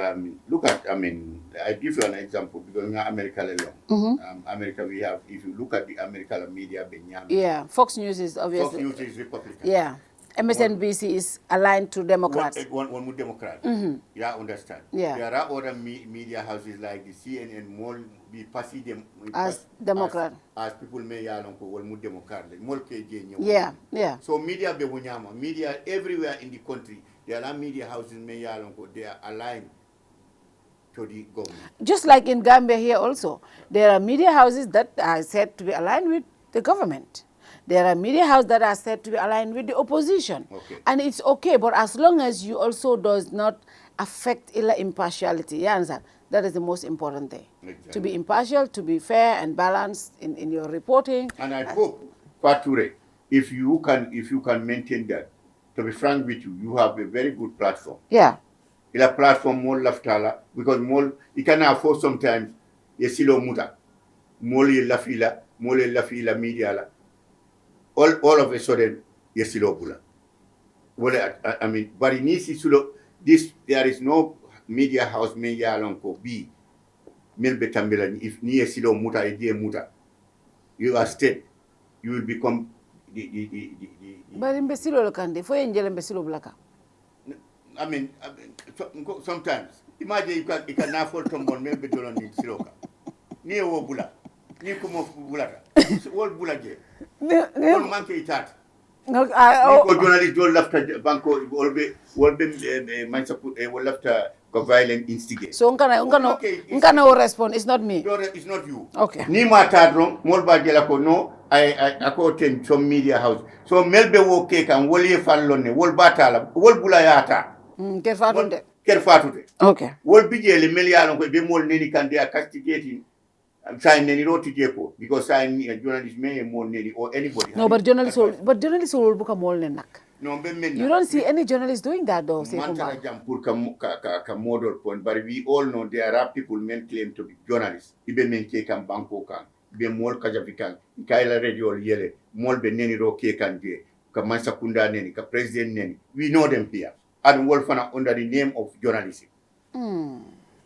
look at I give you an example because in America alone. America we have, if you look at the American media, yeah, Fox News is obviously. Fox News is Republican. Yeah. MSNBC is aligned to Democrats. One more Democrat. Yeah, understand. Yeah. There are other media houses like the CNN, more we perceive them as Democrat. As people may one more Democrat, more KJ. Yeah, yeah. So media media everywhere in the country, there are media houses they are aligned to the government. Just like in Gambia here also, there are media houses that are said to be aligned with the government. There are media houses that are said to be aligned with the opposition. Okay. And it's okay, but as long as you also does not affect impartiality, you understand? That is the most important thing. Exactly. To be impartial, to be fair and balanced in your reporting. And I hope, Fatou, if you can maintain that, to be frank with you, you have a very good platform. Yeah. A platform more laftala, because more you can afford sometimes silo muta. More lafila media la. All of a sudden, silo bula. Well, I mean, but in this there is no media house media along ko B. Milbe tambela if ni silo muta muta. You are state, you will become the But in Besilo Kande, for Angel and Besilo Blacka. I mean, sometimes imagine you can afford someone maybe don't need siloka. Ni bula. Ni kumo bulata. All bulage. All monkey tat. No, journalists don't left banko will be left violent instigate. So unkana respond. It's not me. It's not you. Okay. Ni matad wrong. Molba jela ko no. I attend some media house. So melbe wo cake and wolie fallone. Wol batala. Wol bulayata. Kerr Fatou. Kerr Fatou. Okay. Wol bijele melialon ko be mol neni kan they are castigating. Sign any roti jepo because sign a journalist may more neni or anybody. No, but journalists will book a mole neck. No, you don't see any journalists doing that though. But we all know there are people men claim to be journalists. Ibe men ke kan banko kan, be mol kajavikan, kaila radio yele, mol be neni ro ke kan je, ka mansa kunda neni, ka president neni. We know them here. And wolfana under the name of journalism.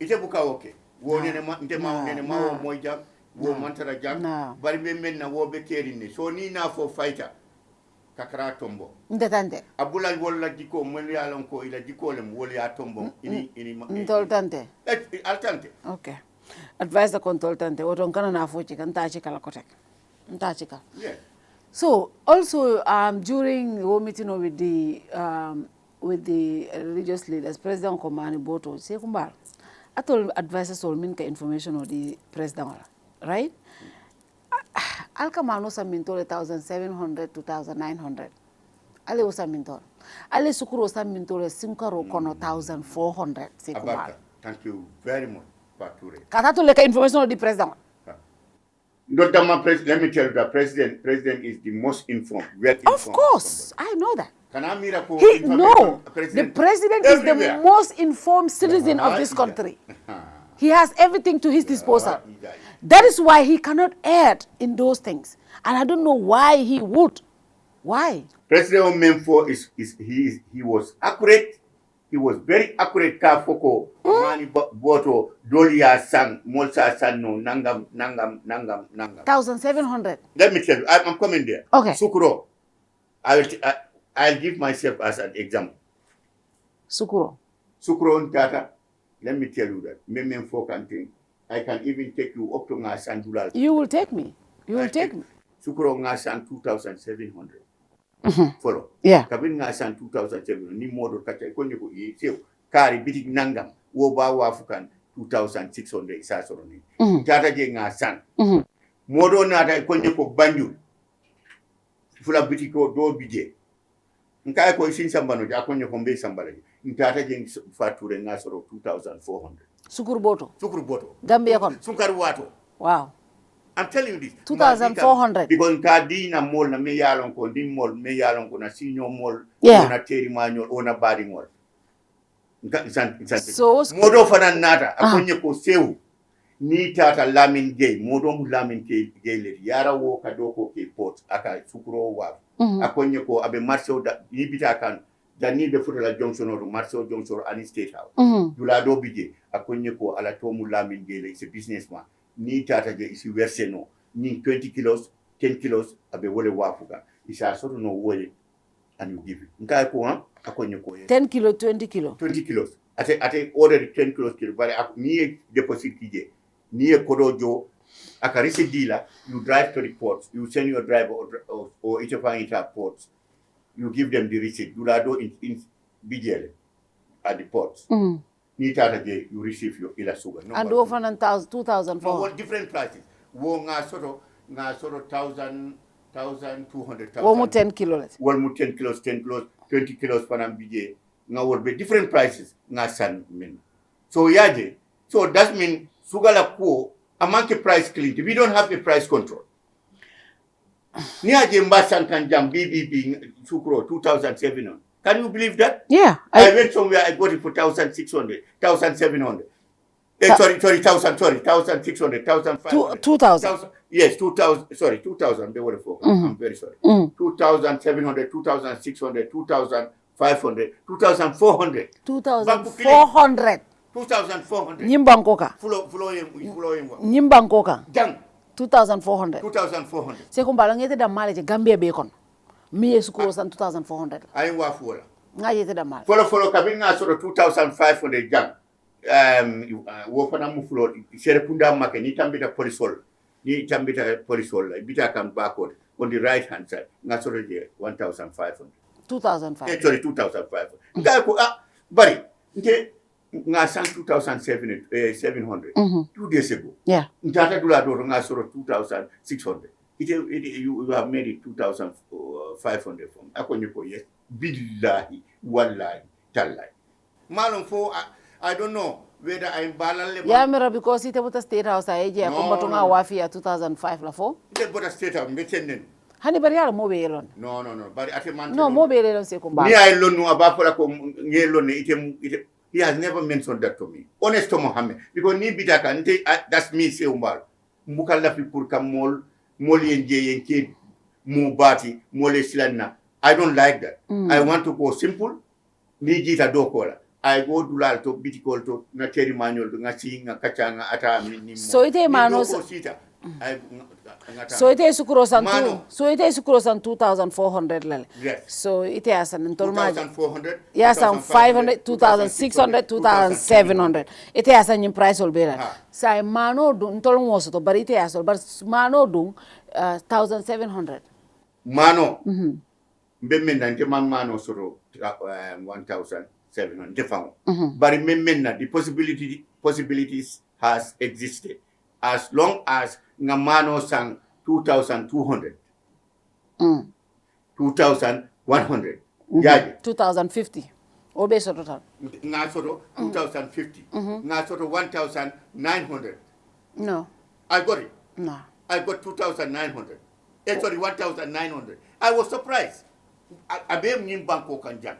Ite buka okay. Wo nene ma mo jam wo mantara jam bari be men na wo be kerine so ni na for fighter kakra tombo ndetante abula wolla diko mo yalon ko ila diko lem wol ya tombo ini ndoltante altante. Okay. Advider consultante woton kana na fochi kan tachi kala kotek ntachi ka. Yeah. So also during the meeting with the religious leaders, President Komani Boto Saihou Mballow I told advisors all mean information of the president, right? Alkamano sa mintole 1,700 to 1,900. Ale usa mintole. Ale sukuro sa mintole sinkaro kono 1,400. Thank you very much, Fatou. Katato leka information of the president. Let me tell you, the president is the most informed. Of course, I know that. The president is the most informed citizen of this country. He has everything to his disposal. That is why he cannot add in those things. And I don't know why he would. Why? President Memfo he was accurate. He was very accurate. Kafoko mani boto dolia san molsa san no nangam 1,700. Let me tell you, I'm coming there. Okay. Sukuro. I'll give myself as an example. Sukuro Ntata. Let me tell you that. Memfo canteen. I can even take you up to Ngasan Dulal. You will take me. You will take me. Sukuro Ngasan 2,700. Follow. Yeah. Kabin Ngasan 2,700. Ni modo kacha konyeko yeo. Kari bitik nangam. Woba wafukan 2,600 isasoroni. Tata je Ngasan. Modo nata konyeko banjul. Fula bitiko do bije. Nkai ko isin sambano ja konyeko mbe sambala. Ntata je Fatou ngasoro 2,400. Sukuru boto. Gambia kon. Sukar wato. Wow. I'm telling you this. 2,400. Because kadi na mol na me yalon ko din mol me yalon ko na senior mol na teri manual ona bari mol. So modo fanan nata akonye ko sew ni tata lamin gay modo mu lamin gay le yara wo ka doko ke port aka sukuro wa akonye ko abe marso da ni bita kan jani be futala junction or marso junction ani state house dula do bije akonye ko ala to mu lamin gay le is a businessman ni tata je isi verseno ni 20 kilos 10 kilos abe wole wafuga isa soto no wole and you give it ngai ko akonye ko 10 kilo 20 kilo 20 kilos ate order 10 kilos kilo bare ni deposit kije ni kodojo aka receipt dealer you drive to the ports you send your driver or each of ports you give them the receipt you do in BGL at the ports ni tata je you receive your ila sugar no, and over 2,400 no, different prices wo nga soro 1,200 wo mu 10 kilos wo mu 10 kilos 20 kilos panam BJ nga worbe different prices nga san min so yaje so that mean sugala ko amanke price clean we don't have the price control ni aje mbasan kan jam BBB sukro 2,700 can you believe that I went somewhere I got it for 1,600 1,700 sorry 1,600 1,500 2,000 yes 2,000 sorry 2,000 they were for I'm very sorry 2,700 2,600 2,500 2,400 2,400 nyimbankoka nyimbankoka jang 2,400 se ko mbala ngete da male je Gambia be kon mi yesu ko san 2,400 ay wa fola nga yete da male folo kabin nga soro 2,500 jang wo fana mu fulo sere punda make ni tambita polisol bita kan backward on the right hand side nga soro je 1,500 2,500 sorry 2,500 nga ko bari nke nga san 2,700 2 days ago ntata dula do nga soro 2,600 you have made it 2,500 from akonye ko yes billahi wallahi tallahi malum fo I don't know whether I'm balale mera because ite buta state house ay je ko batunga wafi ya 2005 la fo ite buta state house mbetenen hani bari yalla mo be yelon no bari ate man no mo be yelon se ko ba ni ay lonu abapola ko ngelon ite he has never mentioned that to me honest to Mohammed because ni bidaka nte that's me Saihou Mballow mbukalla fi pour kam mol yenje yenke mo bati mole silanna I don't like that I want to go simple ni jita do kola I go dulal to bitikol to na teri manual to ngasi nga kachanga ata minimo so ite manos so ite sukuro san 2,400 lale yes so ite asan ntolma 2,400 ya san 500 2,600 2,700 ite asan nim price ol bela sai mano du ntol ngoso to bari ite asol bar mano du 1,700 mano mbemme nante mano soro 1,700 different but remember the possibilities has existed as long as ngamano sang 2,200 2,100 yaje 2,050 obe so total nga soto 2,050 nga soto 1,900 no I got it no I got 2,900 sorry 1,900 I was surprised abe mnim banko kanjang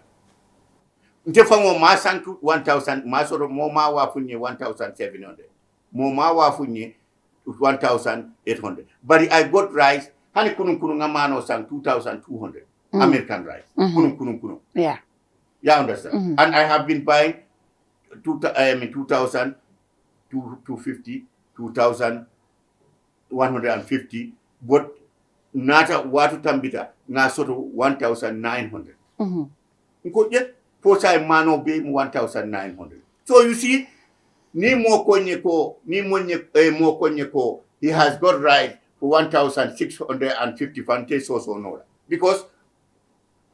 ntefango ma sanku 1,000 ma soro mo ma wa funye 1,700 mo ma wa funye 1,800 but I got rice hani kunun ngamano sang 2,200 American rice kunun yeah you understand and I have been buying 2,000 250 2,150 but nata watu tambita na soro 1,900 nko jet posa mano be 1,900 so you see ni mo konye ko he has got right for 1,650 fante so no because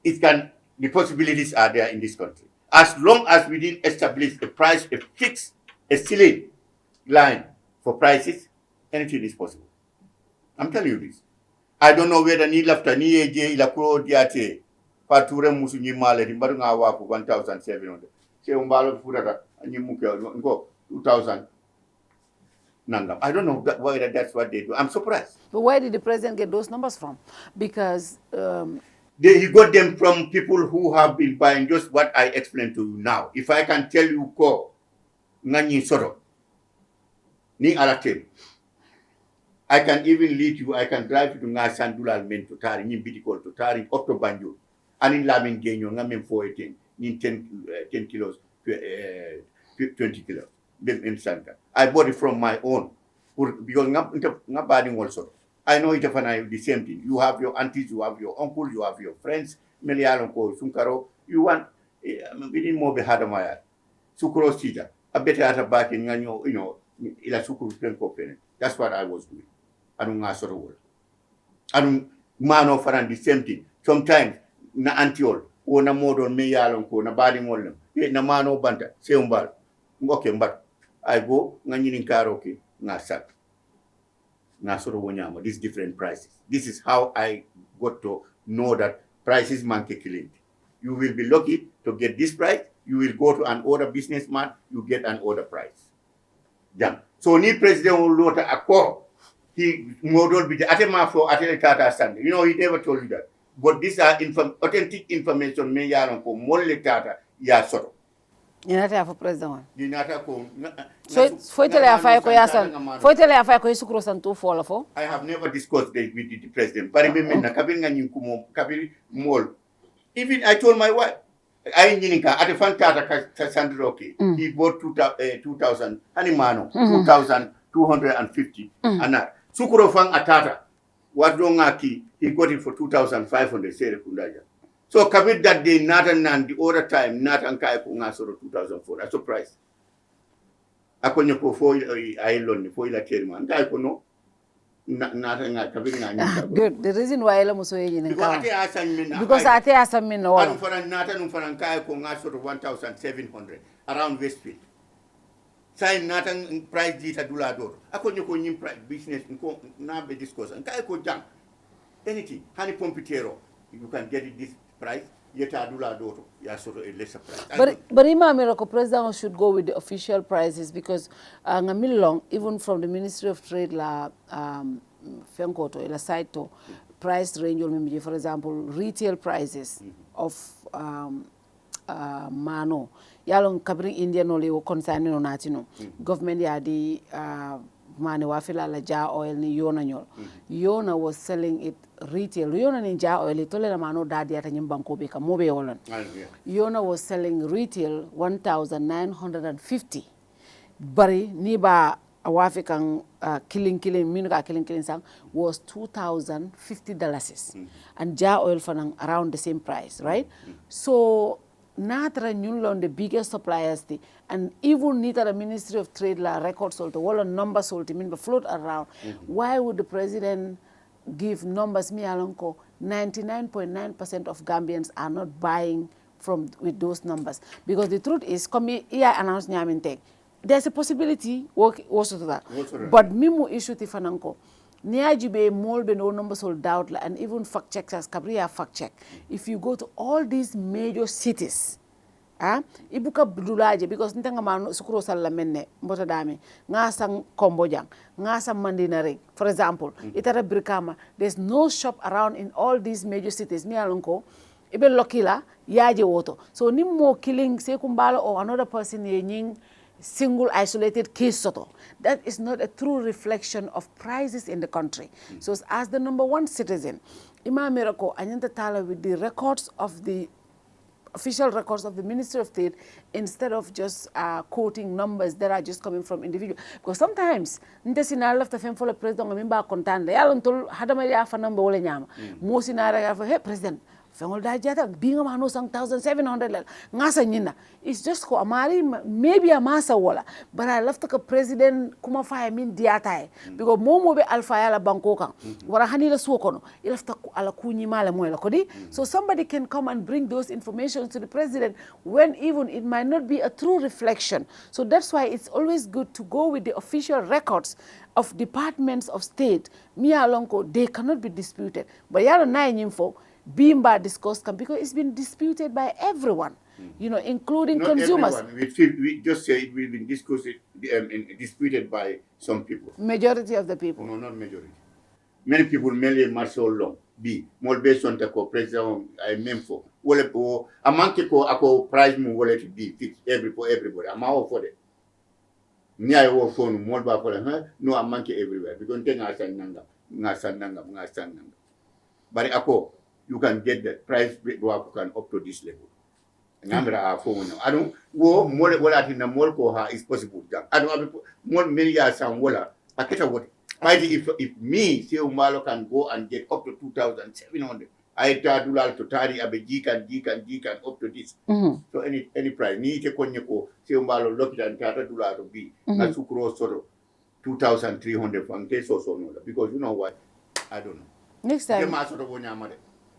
it can the possibilities are there in this country as long as we didn't establish a price a fixed a ceiling line for prices anything is possible I'm telling you this I don't know whether ni lafta ni eje ila pro diate fature musu ni male di mbaru nga wa 1,700 Saihou Mballow furata ni muke ngo 2,000 nangam. I don't know whether that's what they do. I'm surprised. But where did the president get those numbers from? Because he got them from people who have been buying just what I explained to you now. If I can tell you, ko ngani soro ni alatem, I can even lead you. I can drive you to Ngasandula men to Tari, ni Bitikol to Tari, up to Banjul, and in Lamin Genyo, Ngamen 418, in 10 kilos, 20 kilos. I bought it from my own because I'm also. I know it the same thing. You have your aunties, you have your uncle, you have your friends. Melialonko, Sunkaro, you want within more behadamaya. Sukuro Sita. I better at a back in Yanyo, ila Sukuru Penko. That's what I was doing. I don't answer the word. I don't man of the same thing. Sometimes na antiol, or na modon meyalonko, na badi molem, na mano banta, Saihou Mballow. Okay, but I go ngani karaoke ngasak na soro wonyama these different prices. This is how I got to know that prices man calculate. You will be lucky to get this price. You will go to an other businessman, you get an other price. Done. So ni president will lota akko he model be atema for atele tata stand. He never told you that. But these are authentic information me yaron ko molle tata ya soro. Inata for president. Dinata ko so foi tele afai ko yasan. Foi tele afai ko isukro santu fola fo. I have never discussed this with the president. But remember na kabin ngani kumo kabiri mol. Even I told my wife I nyinika at a fantata Sandroke. He bought 2,000 animano 2,250 ana sukuro fang atata what dongaki he got it for 2,500 sere kundaja. So kabit that day natan nan the other time natan kai ko ngasoro 2,004. I'm surprised. Akonyo ko fo ailon fo ila terman kai ko no natan nga kabit nga good. The reason why ila muso yin because ate asamin no anu faran natan faran kai ko ngasoro 1,700 around Westfield. Sign natan price dita dula dor. Akonyo ko nyim price business ko na be discuss kai ko jam anything hani pompitero you can get it this price yeta dula dor ya sort of a lesser price. But Imam president should go with the official prices because ngamilong even from the Ministry of Trade la fenkoto ila site to price range maybe for example retail prices of mano yalong kabring Indian ole wo concern no natino government ya di mane wafila la ja oil ni yona nyol yona was selling it retail yona ni ja oil to le mano dadi ata nyim banko be ka mobe wolon yona was selling retail 1,950 bari ni ba awafikan killing min ka killing sang was $2,050 and ja oil fanang around the same price, right? So natra nyunlon the biggest suppliers and even neither the Ministry of Trade la records or the wall numbers or the mean float around. Why would the president give numbers me alonko 99.9% of Gambians are not buying from with those numbers? Because the truth is come here announce nyamin there's a possibility also to that. But mimu issue tifananko niajibe molbe no numbers sold out and even fact checkers kabria fact check. If you go to all these major cities, ibuka budulaje because nitanga manu sukuro sala menne mbota dami ngasang kombojang ngasang mandinare for example itara Brikama there's no shop around in all these major cities mi alonko ibe lokila yaje woto so nimmo killing Saihou Mballow or another person yenying single isolated case soto. That is not a true reflection of prices in the country. So as the #1 citizen, Imam Mirako anyanta tala with the records of the official records of the Ministry of Trade instead of just quoting numbers that are just coming from individuals. Because sometimes ndesina lafta fem for the president ngimba kontande yalon tol hadama ya fa number wala nyama mo sinara ya fa hey president fengol da jata binga mano sang 1,700 ngasa nyina it's just ko amari maybe a masa wala but I love to president kuma fa min diata because momo be alfa yala banko kan wara hanila suokono ilafta ala kunyi mala moyla kodi so somebody can come and bring those information to the president when even it might not be a true reflection. So that's why it's always good to go with the official records of departments of state mia lonko they cannot be disputed but yala na info Bimba discussed because it's been disputed by everyone. including Not consumers. everyone. We just say it will be disputed by some people. Majority of the people. No, not majority. Many people mainly martial law. B. More based on the president I meant for. Well, a monkey ko price mu wallet be fixed everybody. I'm all for it. Near your phone, more for her. No, a monkey everywhere. Because then I send nanga. But you can get the price can up to this level. Number phone. I don't more at in the more is possible. I don't have more many years and walla. I get what. If me, Saihou Mballow, can go and get up to 2,700, I try to carry a G can up to this. So any price. Ni te konyeko Saihou Mballow look at and try to be. Na sukro sort of 2,300 from pesos or no. Because you know what? I don't know. Next time.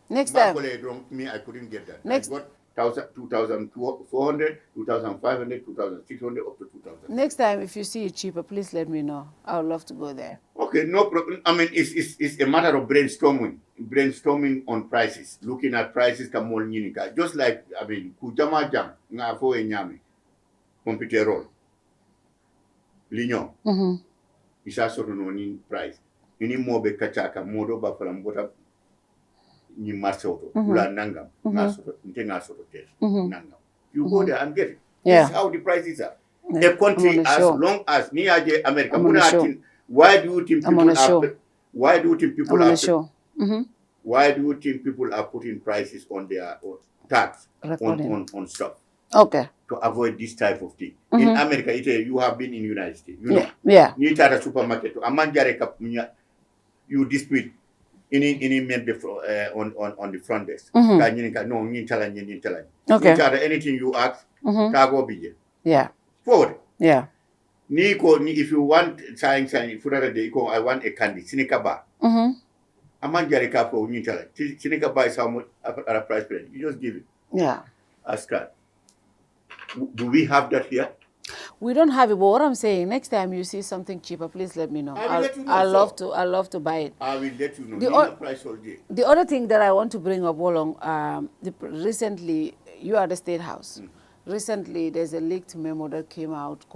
Next time. Me, I couldn't get that. Next. I got 2,400, 2,500, 2,600, up to 2,000. Next time, if you see it cheaper, please let me know. I would love to go there. Okay, no problem. I mean, it's a matter of brainstorming on prices, looking at prices. Just like, I mean, kujama jam nga fo enyami, computer roll, linyo, isa soro no ni price. Ini mobe kachaka modo ba falambota. Ni masoto ula nangam ngasoto test nangam. You go there and get it. That's how the prices are. A country as long as ni aje America. Why do you think people are putting prices on their tax on stuff? Okay. To avoid this type of thing. In America, you have been in the United States. You know. Yeah. Ni tata supermarket. You dispute. Ini made on the front desk. Okay. Anything you ask, kago bije. Yeah. Forward. Yeah. If you want sign, I want a candy. Sinika bar. Amanjari ka for nitala. Sinika bar is how much at a price plan. You just give it. Yeah. Ask her. Do we have that here? We don't have it, but what I'm saying, next time you see something cheaper, please let me know. I will let you know. I love to buy it. I will let you know. The other thing that I want to bring up along, recently, you are the State House. Recently, there's a leaked memo that came out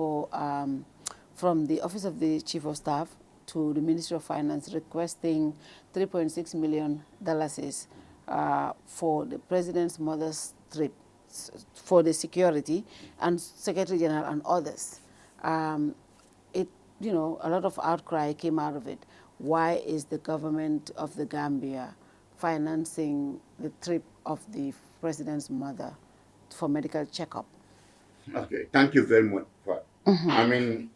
from the Office of the Chief of Staff to the Ministry of Finance requesting $3.6 million for the President's mother's trip, for the security and Secretary General and others. A lot of outcry came out of it. Why is the government of the Gambia financing the trip of the President's mother for medical checkup? Okay, thank you very much. I mean,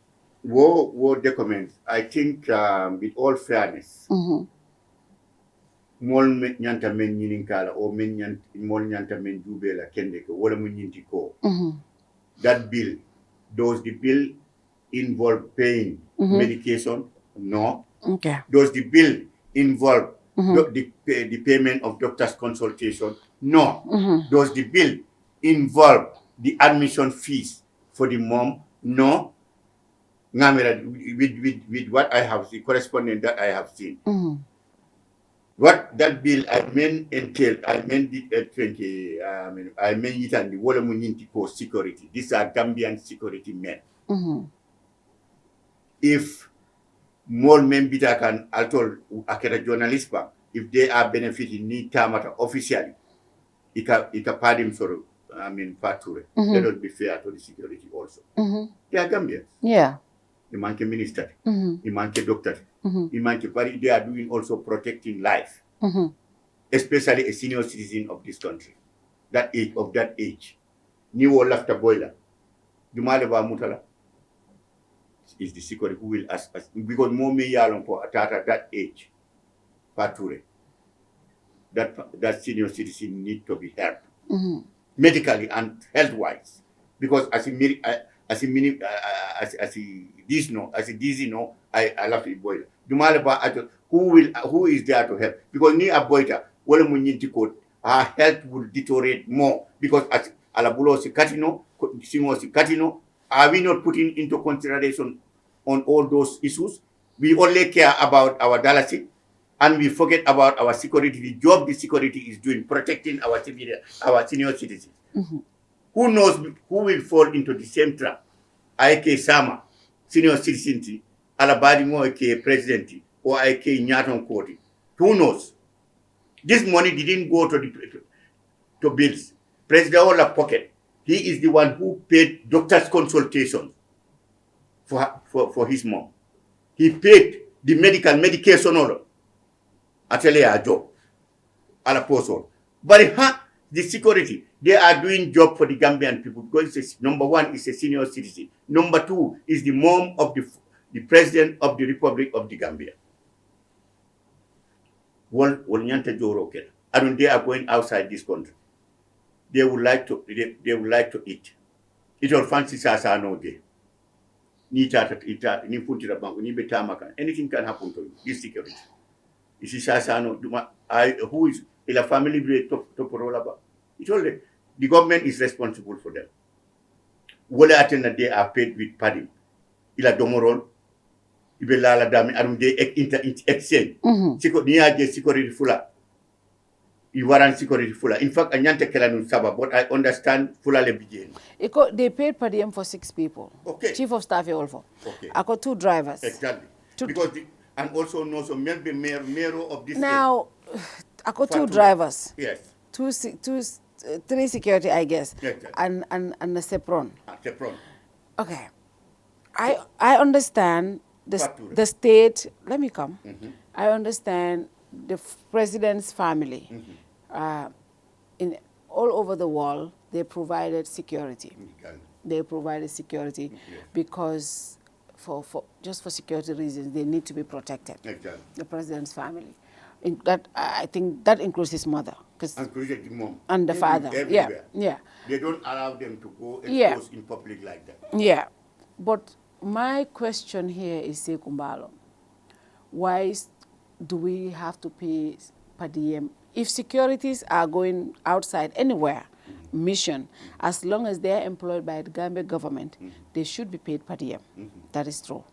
war documents, I think with all fairness, mol nyanta men nyininkala o men mol nyanta men jubela kende ko wala mun nyinti ko that bill, does the bill involve paying medication? No. Okay. Does the bill involve the payment of doctor's consultation? No. Does the bill involve the admission fees for the mom? No. With what I have seen, correspondent that I have seen. What that bill I mean entailed, I meant it I meant it and the Wolamuninti for security. These are Gambian security men. If more men bita can alter akera journalist ba, if they are benefiting ni tamata officially, ika padim soro fature. Let us be fair to the security also. They are Gambians. Yeah. The monkey minister, the monkey doctor, the monkey party, they are doing also protecting life, especially a senior citizen of this country, that age. New or after boiler, the Malaba Mutala is the security who will ask us because more me yalong for at that age, Pature, that senior citizen need to be helped medically and health wise, because as I love to boil. Who is there to help? Because ni aboita, wala munyinti code, our health will deteriorate more because as alabulo si katino, simo si katino, are we not putting into consideration on all those issues? We only care about our dalasi and we forget about our security. The job the security is doing, protecting our senior citizens. Who knows who will fall into the same trap? Ike Sama, senior citizen, Alabadi mo Ike president, or Ike Nyaton Koti. Who knows? This money didn't go to bills. President Ola pocket. He is the one who paid doctor's consultation for his mom. He paid the medication order. Atele a job. Ala poso. But the security, they are doing job for the Gambian people because number one is a senior citizen. Number two is the mom of the president of the Republic of the Gambia. And they are going outside this country. They would like to eat. It all fancy sasa no day. Anything can happen to you. This security. This is sasa no. Who is in a family to Porolaba? It's all the government is responsible for them. Whether attend that they are paid with padding. Ila domorol. Ibelala dami arum de exchange. Security fuller. You warrant security fuller. In fact, anyante kelanu saba, but I understand fuller le begin. They paid per diem for 6 people. Okay. Chief of staff also. Okay. I got 2 drivers. Exactly. Because and also know some mayor of this. Now, I got 2 drivers. Yes. 3 security, I guess. Exactly. And a Sepron. Sepron. Okay. I understand the state. Let me come. I understand the president's family. In all over the world, they provided security. They provided security because just for security reasons, they need to be protected. Exactly. The president's family. I think that includes his mother, including the mom and the father. Everywhere. Yeah. They don't allow them to go expose in public like that. Yeah, but my question here is, Saihou Mballow, why do we have to pay per diem if securities are going outside anywhere? Mission, as long as they are employed by the Gambia government, they should be paid per diem. That is true.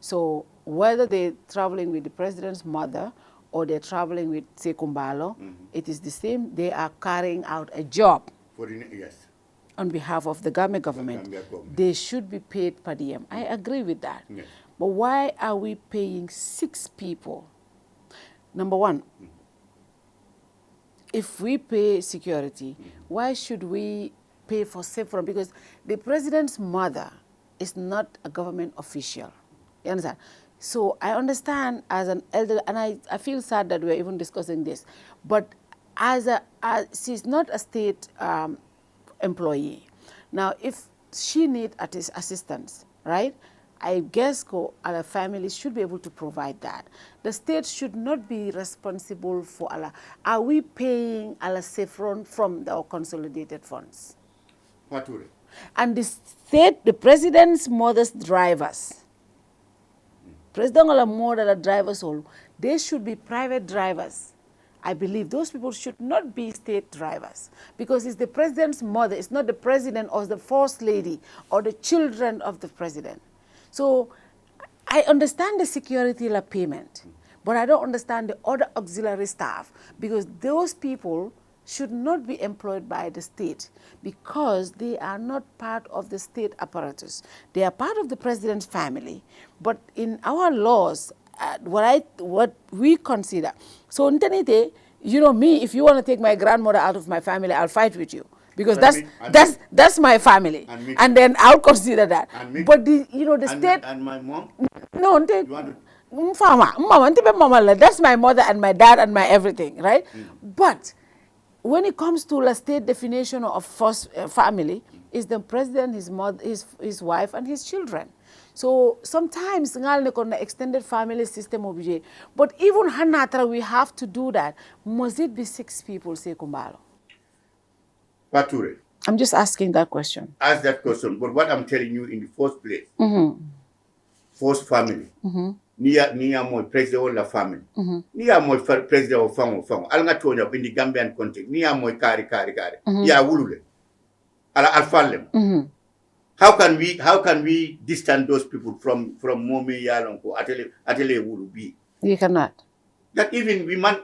So whether they're traveling with the president's mother or they're traveling with Saihou Mballow, it is the same. They are carrying out a job on behalf of the Gambia government. They should be paid per diem. I agree with that. Yes. But why are we paying 6 people? Number one, if we pay security, why should we pay for several? Because the president's mother is not a government official. You understand? So I understand as an elder, and I feel sad that we're even discussing this, but she's not a state employee. Now, if she needs assistance, right, I guess our families should be able to provide that. The state should not be responsible for Allah. Are we paying Allah Sefron from our consolidated funds? And the state, the president's mother's drivers, President Allah more drivers all, they should be private drivers. I believe those people should not be state drivers because it's the president's mother. It's not the president or the first lady or the children of the president. So I understand the security payment, but I don't understand the other auxiliary staff because those people should not be employed by the state because they are not part of the state apparatus. They are part of the president's family, but in our laws, what we consider. So, you know me, if you want to take my grandmother out of my family, I'll fight with you. Because that's my family, and then I'll consider that. But the state and my mom. No, that's my mother and my dad and my everything, right? But when it comes to the state definition of first family, is the president, his mother, his wife, and his children. So sometimes the extended family system obje. But even hanatra we have to do that. Must it be 6 people, Saihou Mballow? Fatou, I'm just asking that question. Ask that question. But what I'm telling you in the first place, first family, niya mo president of the family, niya mo president of fango. Alanga tonya in the Gambian context, niya mo kari. Ya wulule. Ala alfalem. How can we distance those people from Momi Yalonko atele wulu be? You cannot. That even we man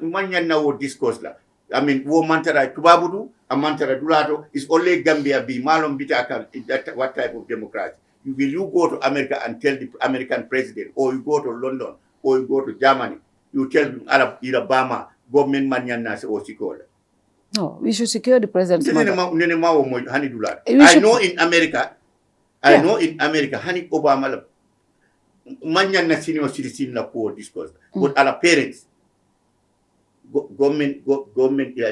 na wo discourse la. I mean, wo mantara tubabudu Amantara Dulato is only Gambia be Malum Bitaka, what type of democracy? Will you go to America and tell the American president, or you go to London, or you go to Germany, you tell Alabama, government manyanas or Sikola? No, we should secure the president's mother. I know in America, Hani Obama, manyana senior citizen la poor discourse, but our parents, government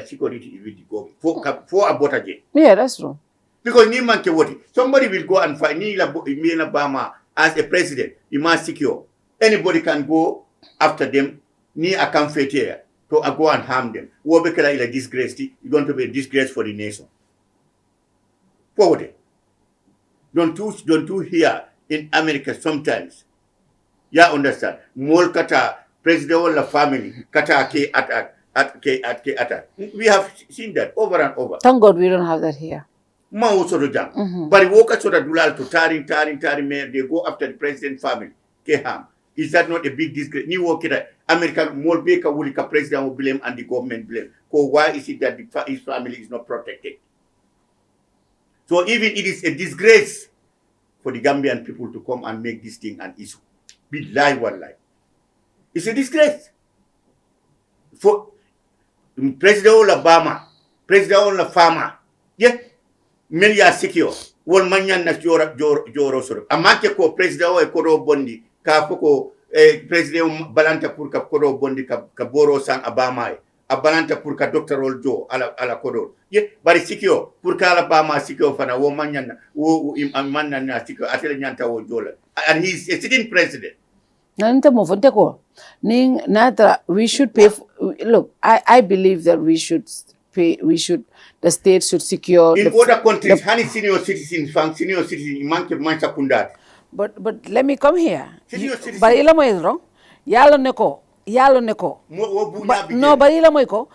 security with the government for a botaje. Yeah, that's true. Because Niman Kewoti, somebody will go and find Nila Bama as a president, you must secure. Anybody can go after them, ni a comfort to go and harm them. Wobekela is a disgrace, you're going to be a disgrace for the nation. Forward. Don't you hear in America sometimes? Yeah, understand. Mol kata president or la family kata ke attack. We have seen that over and over. Thank God we don't have that here. Ma also the jam. But woka so that dulal to taring me, they go after the president family. Keham. Is that not a big disgrace? Ni woke that American more baker will president will blame and the government blame. So why is it that his family is not protected? So even it is a disgrace for the Gambian people to come and make this thing an issue. Be lie one lie. It's a disgrace. For President Obama, President Obama, yeah, many are secure. One manyan na joro soro. Amake ko President o ekodo bondi ka foko President balanta pour ka kodo bondi ka boro san Obama a balanta pour ka Dr. Oljo ala kodo. Yeah, bari secure pour ka Obama secure fana wo manyan wo manyan na secure atele nyanta wo jola. And he's a sitting president. We should pay. Look, I believe that we should pay. The state should secure. In other countries, senior citizens, But let me come here. Senior citizens. But ilamo is wrong. Yalo neko. But ilamo iko.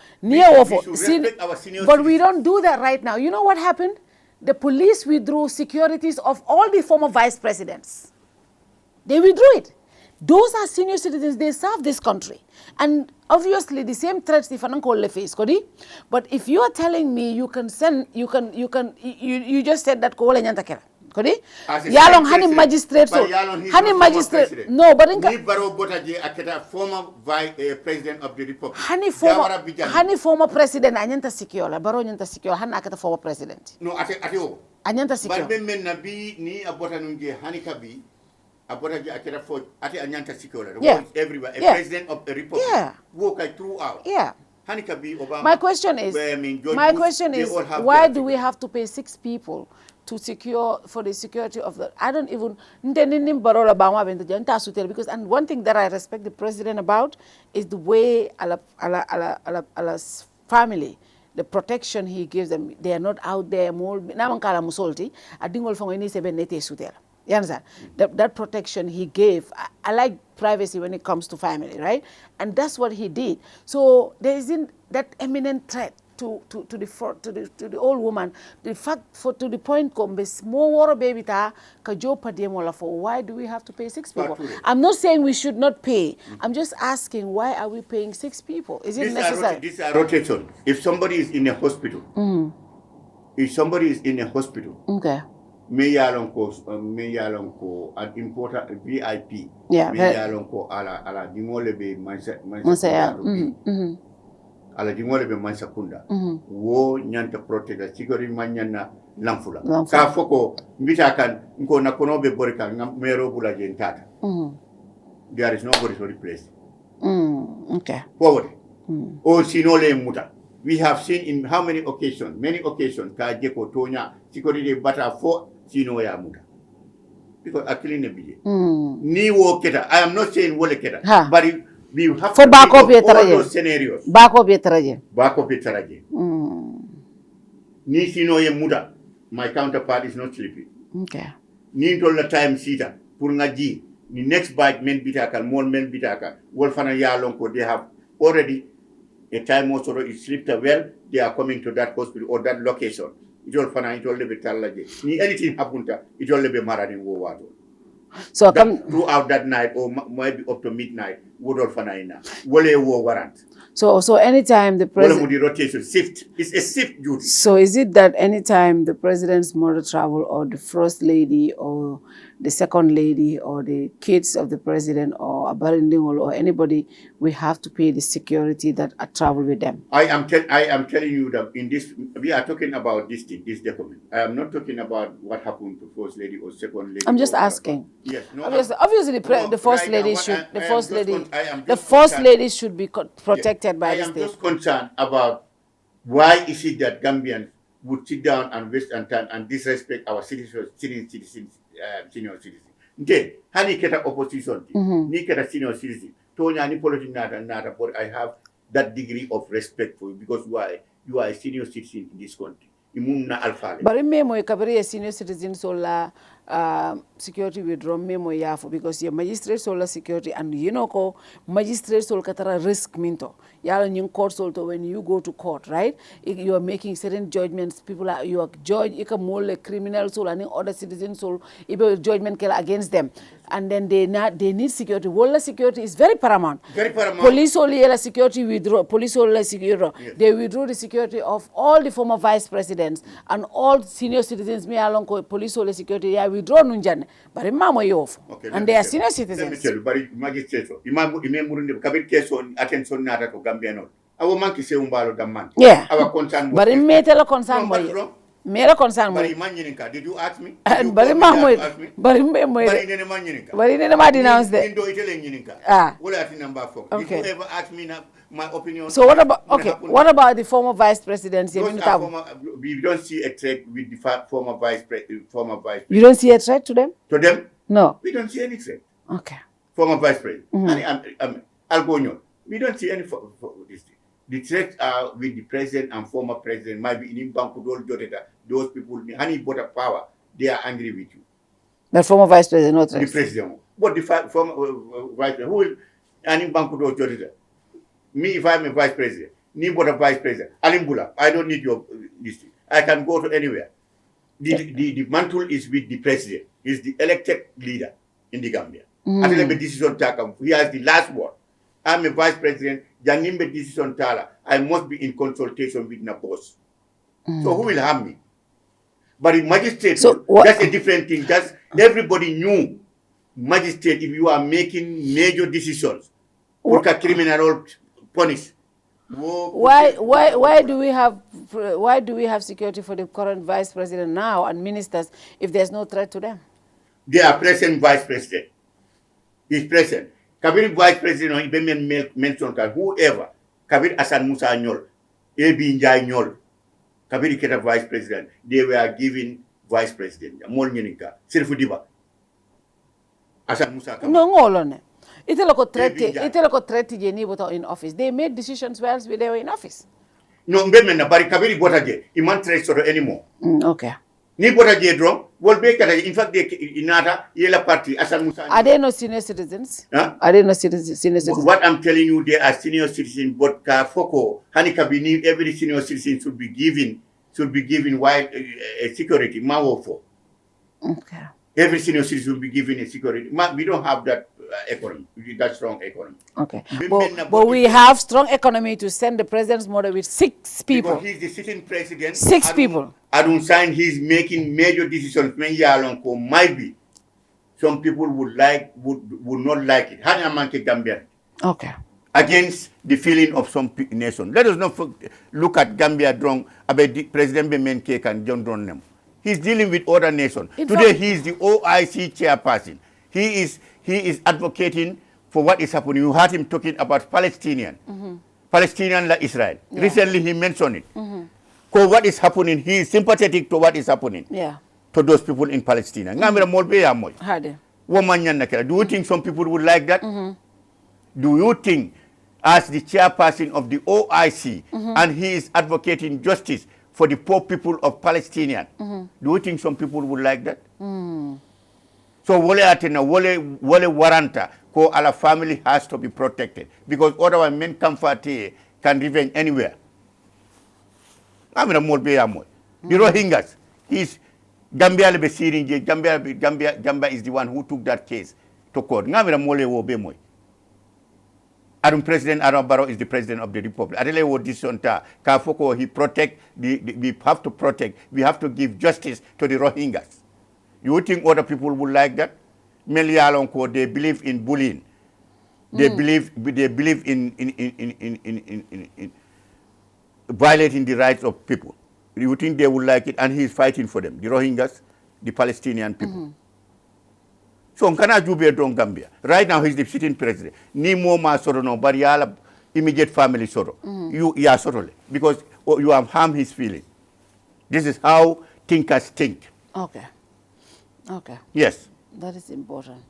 But we don't do that right now. You know what happened? The police withdrew securities of all the former vice presidents. They withdrew it. Those are senior citizens, they serve this country. And obviously the same threats if I face, but if you are telling me you just said that Kola Nyanta Kera. Yalong Hani magistrate so Hani magistrate no but former president of the republic. Hani former president Anyanta Sikiola, Baro Nyanta Sikiola, Hana Akata former president. No ateo. Anyanta Sikiola. But men nabi ni abotanunge Hani Kabi. Yeah. Everywhere. Yeah. President of the republic. Yeah. Walk throughout. Yeah. Obama, my question is, why do we have to pay 6 people to secure for the security of the? I don't even because and one thing that I respect the president about is the way Ala's family. The protection he gives them, they are not out there more. You understand? That protection he gave. I like privacy when it comes to family, right? And that's what he did. So there isn't that imminent threat to the old woman. The fact to the point small water baby why do we have to pay 6 people? I'm not saying we should not pay. I'm just asking why are we paying 6 people? Is it necessary? This is a rotation. If somebody is in a hospital, Okay. Me yalon ko an important VIP. Yeah. Me yalon ko ala dimole be mansa ala dimole be mansa kunda. Wo nyanta protect sigori manyana lamfula. Ka foko mbita kan nko na kono be borika mero bula jentata. There is nobody to replace. Okay. Forward. O sinole muta. We have seen in how many occasions? Many occasions. Ka jeko tonya security bata for Sino ya muda. Because actually nebije. Ni wo keta. I am not saying wole keta. But we have for to think of all those scenarios. Back up yetaraje. Ni sino ye muda. My counterpart is not sleeping. Okay. Ni all the time sita. Pour ngaji. Ni next bite men bitaka. More men bitaka. Wolfana ya lonko. They have already a time also is slept well. They are coming to that hospital or that location. It all fana it all be talaje. Ni anything hapunta, it all be marani wo wato. So throughout that night or maybe up to midnight, wodol fanaina wole wo warrant. So anytime the president... Wole rotation, shift. It's a shift duty. So is it that anytime the president's mother travel, or the first lady, or the second lady, or the kids of the president, or a barindingol, or anybody, we have to pay the security that travel with them? I am telling you that in this, we are talking about this thing, this document. I am not talking about what happened to first lady or second lady. I'm just asking. Yes. No, obviously, the first lady should. The first lady should be protected by the state. I am just concerned about why is it that Gambians would sit down and waste and time and disrespect our citizens, senior citizens. Okay, hani keta opposition, ni keta senior citizen. Tonya ni politics nada, but I have that degree of respect for you because why? You are a senior citizen in this country. But in memo, you can be a senior citizen, so la security withdraw memo yafo because your magistrate solar security and you know ko magistrate sol katara risk minto. Yala nyung court sol to when you go to court, right? You are making certain judgments. People are you are judge. You can mole criminal soul and other citizens soul. If judgment killer against them, and then they need security. Walla security is very paramount. Very paramount. Police only security withdraw. Police only security. Yes. They withdrew the security of all the former vice presidents and all senior citizens. Me along police only security. Yeah, withdraw nunjan. But imamo yof. And they are senior citizens. Let me tell you, but magistrate so. Imamurunde kabir case on attention nata to Gambian. Our monkey Saihou Mballow the man. Yeah. Our concern. But it made a concern boy. Mera concern mo. Did you ask me? Bari mahmoud. Bari mahmoud. Bari nene manyininka. Bari nene ma denounce that. Indo itele nyininka. Wala ati number 4. Okay. Did you ever ask me my opinion? So what about what about the former vice presidents? We don't see a threat with the former vice president. You don't see a threat to them? To them? No. We don't see any threat. Okay. Former vice president. Algonyo. We don't see any for this thing. The threats are with the president and former president. Might be in Bankudol Joteta. Those people, honey, butter power, they are angry with you. The former vice president, not the president. But the former vice president, who will, and in Bankudol Joteta? Me, if I'm a vice president, ni butter vice president, Alimbula, I don't need your list. I can go to anywhere. The mantle is with the president. He's the elected leader in the Gambia. Until the decision takam, he has the last word. I'm a vice president. Janimbe decision tala. I must be in consultation with the boss. So who will harm me? But in magistrate, that's a different thing. Just everybody knew magistrate. If you are making major decisions, what a criminal punish. Why do we have security for the current vice president now and ministers if there's no threat to them? They are present vice president. He's present. Kabir vice president, Ibemen mentioned that whoever, Kabir Asan Musa Nyol, Ebi Njai Nyol, Kabir Keta vice president, they were given vice president. Mol Nyenika, Sirfu Diba. Asan Musa. No, ngolone. It'll threat in office. They made decisions whilst they were in office. No, Mbemen, but Kabir Botaje, he can't threat anymore. Okay. Ni Botaje drum. Well, in fact, Inata, Yela Party, Asan Musa. Are they not senior citizens? Huh? Are they not senior citizens? What I'm telling you, they are senior citizens, but Foko, Hanikabini, every senior citizen should be given wide security, Mawofo. Okay. Every senior citizen will be given a security. We don't have that economy, that strong economy. Okay. But we have strong economy to send the president's mother with 6 people. Because he's the sitting president. 6 people. Adun sign, he's making major decisions. Might be. Some people would not like it. Okay. Against the feeling of some nation. Let us not look at Gambia drunk about the President Bemen Cake and John Dronnem. He's dealing with other nations. Today he is the OIC chairperson. He is advocating for what is happening. You heard him talking about Palestinian like Israel. Yeah. Recently he mentioned it. So what is happening, he is sympathetic to what is happening to those people in Palestine. Do you think some people would like that? Do you think, as the chairperson of the OIC, and he is advocating justice for the poor people of Palestinian, do you think some people would like that? So wole warranta ko ala family has to be protected because otherwise men can revenge anywhere. The Rohingyas, Gambia is the one who took that case to court. President Adam Barrow is the president of the republic. Adele wo disonta ka foko he protect we have to protect. We have to give justice to the Rohingyas. You think other people would like that? Melialonko, they believe in bullying. They believe in violating the rights of people. You think they would like it? And he is fighting for them, the Rohingyas, the Palestinian people. So Nkana Jube Don Gambia. Right now he's the sitting president. Ni mo ma soro no bariala immediate family soro. You soro because you have harmed his feeling. This is how thinkers think. Okay. Okay. Yes. That is important.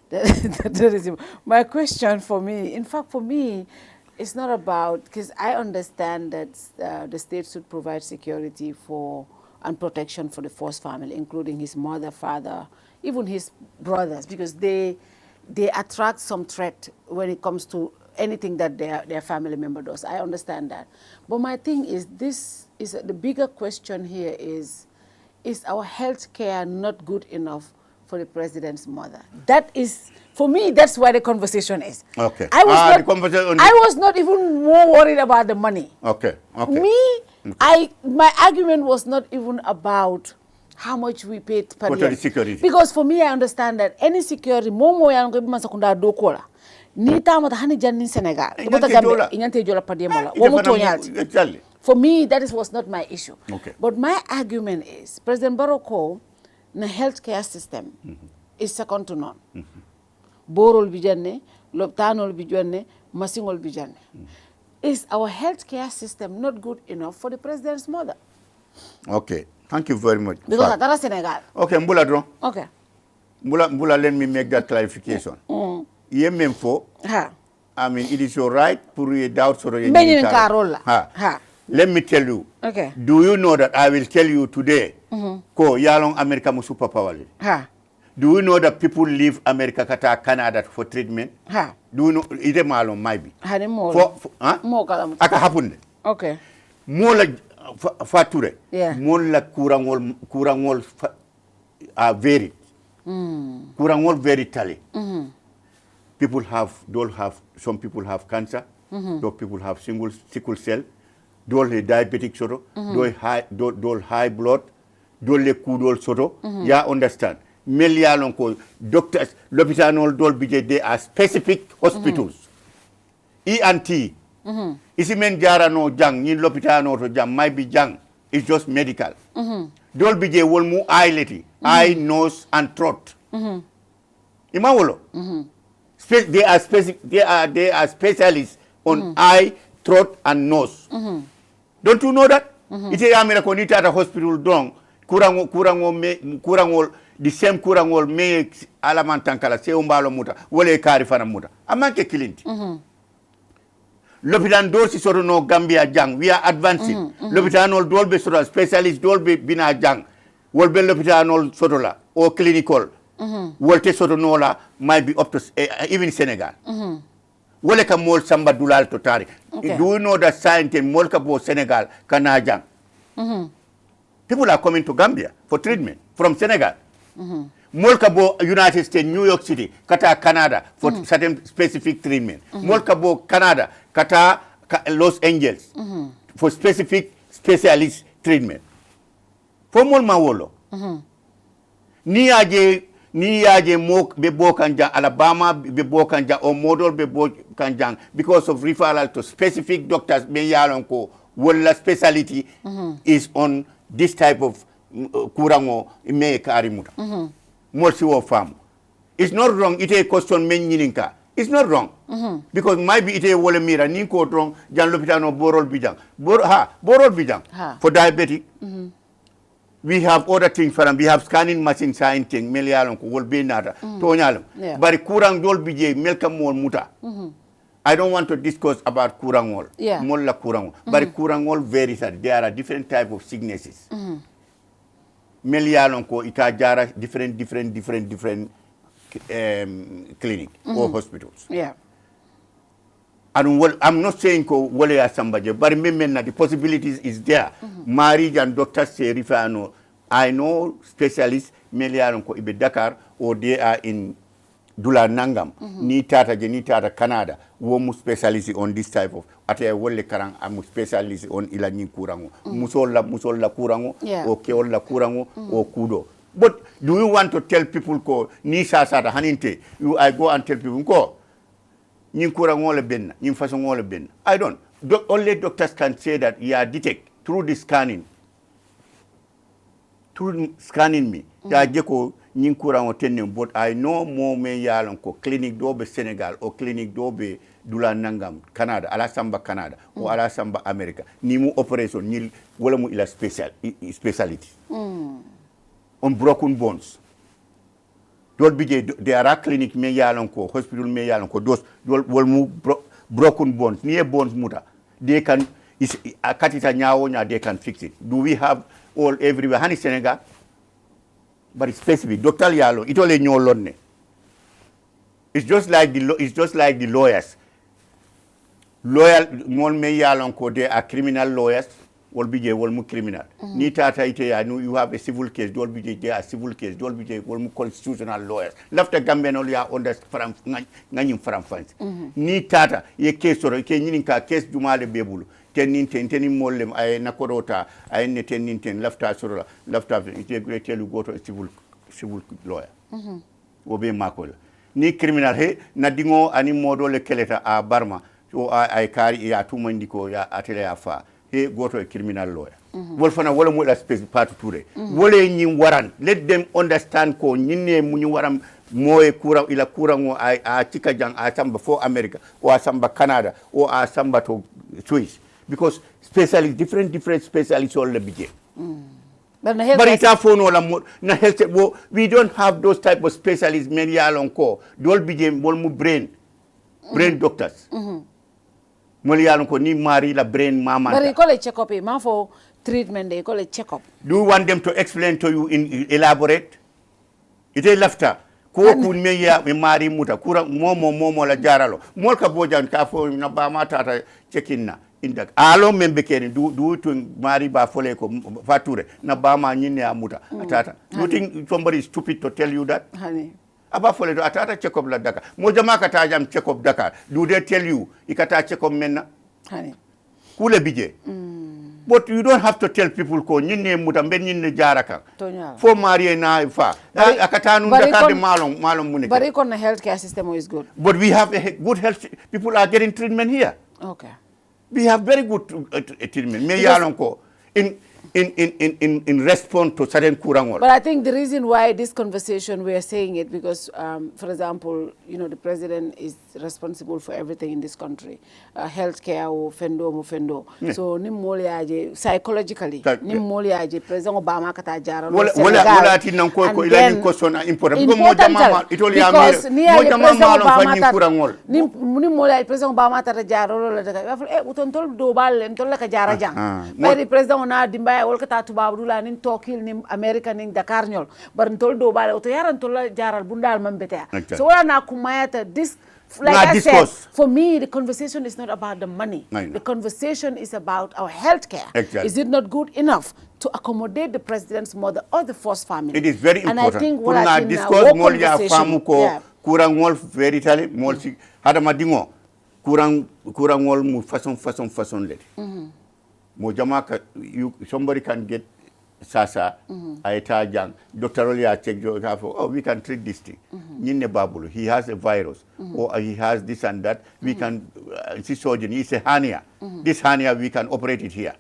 That is my question for me. In fact, for me, it's not about, because I understand that the state should provide security for and protection for the first family, including his mother, father, even his brothers, because they attract some threat when it comes to anything that their family member does. I understand that. But my thing is, the bigger question here is our health care not good enough for the president's mother? That is, for me, that's where the conversation is. Okay. I was not even more worried about the money. Okay. Okay. My argument was not even about how much we paid per year. Security. Because for me, I understand that any security, momo yang ko man sakunda do kola. Ni tamata hani janni Senegal. Inyante jola per year mola. For me, that was not my issue. Okay. But my argument is, President Barrow the healthcare system is second to none. Borol bijanne, loptanol bijanne, masingol bijanne. Is our healthcare system not good enough for the president's mother? Okay, thank you very much. Because that's Senegal. Okay, Mbula Dron. Okay. Mbula, let me make that clarification. I mean, it is your right to doubt. Let me tell you. Okay. Do you know that I will tell you today? Ko yalong America mu superpower. Do you know that people leave America kata Canada for treatment? Do you know ite malo maybe? Aka happen. Okay. Mola fature. Yeah. Mola kurangol very. Kurangol very tally. People some people have cancer. Those people have sickle cell. Dole diabetic soro, dole high blood, dole kudol soro. Ya understand? Melialon ko doctors, l'hôpital dole bije, they are specific hospitals. ENT. Isi men jara no jang, ni l'hôpital no to jang, might be jang. It's just medical. Dole bije wolmu eye eye, nose, and throat. Imawolo. They are specialists on eye, throat, and nose. Don't you know that? Ite America nita at a hospital dong kurangol the same kurangol me alamantankala Saihou Mballow muta wole kari fana muta amanke kilinti. L'hôpital do si soro no Gambia jang we are advancing. L'hôpital no dolbe soro specialist dolbe bina jang wolbe l'hôpital no soro la o clinical wolte soro no la might be up to even Senegal. Wole ka mol samba dulal to tari. Okay. Do you know that science in Molka bo Senegal kanajang? People are coming to Gambia for treatment from Senegal. Molka bo United States, New York City, kata Canada for certain specific treatment. Molka bo Canada, kata Los Angeles for specific specialist treatment. For mol mawolo. Ni yaje mok be bokanja Alabama be bokanja or model be bokanjang because of referral to specific doctors be yalonko wala specialty is on this type of kurango me karimuta morsi wo fam. It's not wrong ite question men nyininka. It's not wrong because maybe ite wole mira ninko wrong jan lopitano borol bijang borol bijang for diabetic. We have other things for them. We have scanning machine science thing. Melialon ko will be nada. Tonyalum. But kurang dol bije melka mol muta. I don't want to discuss about kurangol. Molla kurangol. But kurangol very sad. There are different type of sicknesses. Melialon ko ikajara different clinic or hospitals. And I'm not saying ko wole asambaje, but remember the possibilities is there. Marriage and doctors say rifano. I know specialists meliaron ko ibe Dakar or they are in dula nangam ni tata je ni tata Canada wo mu specialist on this type of ate wolle karang amu specialist on ila nyin kurango musol la kurango o keol la kurango o kudo. But do you want to tell people ko ni sasata haninte I go and tell people ko nyin kurango le ben nyin façon le ben I don't. Only doctors can say that you are detect through the scanning me ya jeko nyin kurango tenne. But I know more me yalon ko clinic do be Senegal or clinic do be dula nangam Canada ala samba Canada o ala samba America ni mu operation ni wala mu ila speciality on broken bones. Dol bije there are clinic me yalon ko hospital me yalon ko dos wol mu broken bones ni bones muta they can katita nyawo nya they can fix it. Do we have all everywhere hani Senegal? But it's specific. Dr. Yalo, it only nyolone. It's just like the lawyers. Loyal mon me yalon ko they are criminal lawyers. Wol bije wol mu criminal. Ni tata ite ya you have a civil case. Dol bije they are civil case. Dol bije wol mu constitutional lawyers. Lafta gambe no ya under from nganyim from France. Ni tata ye case oro ke nyinin ka case jumale bebulu. Tenin mollem ay nakorota ay ne tenin lafta sorola lafta ite great tell you go to a civil lawyer obe makol ni criminal he na dingo ani modo le keleta a barma so ay kari ya tumandiko ya atele ya fa he go to a criminal lawyer wol fana wala mo la space part touré wole ñi waran let them understand ko ñinne mu ñu waram moye kura ila kura ngo a cika jang a samba fo America o a samba Canada o a samba to Swiss. Because specialists, different specialists all the budget. But we don't have those type of specialists many along ko. Dol budget bolmu brain doctors. Moli along ko ni mari la brain mama. But they call it check-up, man for treatment they call it check-up. Do you want them to explain to you in elaborate? It is laughter. Ko kun me ya me mari muta kura momo la jaralo. Mol ka bojan ka fo na ba mata check-in na. Indak alo membe keni do to mari ba fole ko fature na ba ma nyine amuta atata. You think somebody is stupid to tell you that? Honey. Aba fole do atata check up la Dakar. Mo jama ka ta jam check up Dakar. Do they tell you ikata check up menna? Honey. Kule bije. But you don't have to tell people ko nyine muta ben nyine jaraka. Fo mari na fa. Akata nu Dakar de malong munike. But the healthcare system is good. But we have a good health. People are getting treatment here. Okay. We have very good treatment. Me yalon ko in response to certain kurangol. But I think the reason why this conversation we are saying it because, for example, the president is responsible for everything in this country, healthcare or fendo. Yeah. So nimoliaje psychologically, nimoliaje President Obama kata jara. Wala tinang ko ila ni question important. Because nearly President Obama nimoliaje President Obama kata jara. Utontol dobal entol ka jara jang. But President ona dimba wol kata tubabdula nin tokil nin America nin Dakar nyol bar ntol do bale oto yaran tol jaral bundal mambeta so wala na kumayata this like I said for me the conversation is not about the money. The conversation is about our health care. Exactly. Is it not good enough to accommodate the president's mother or the first family? It is very important. And I think what I think discuss mol ya famu ko kurangol very tali mol si hadama dingo kurangol mu façon let. Mo jama ka somebody can get sasa aita jang doctor Olia check we can treat this thing nyine babulu he has a virus or he has this and that we can surgeon is a hernia this hernia we can operate it here.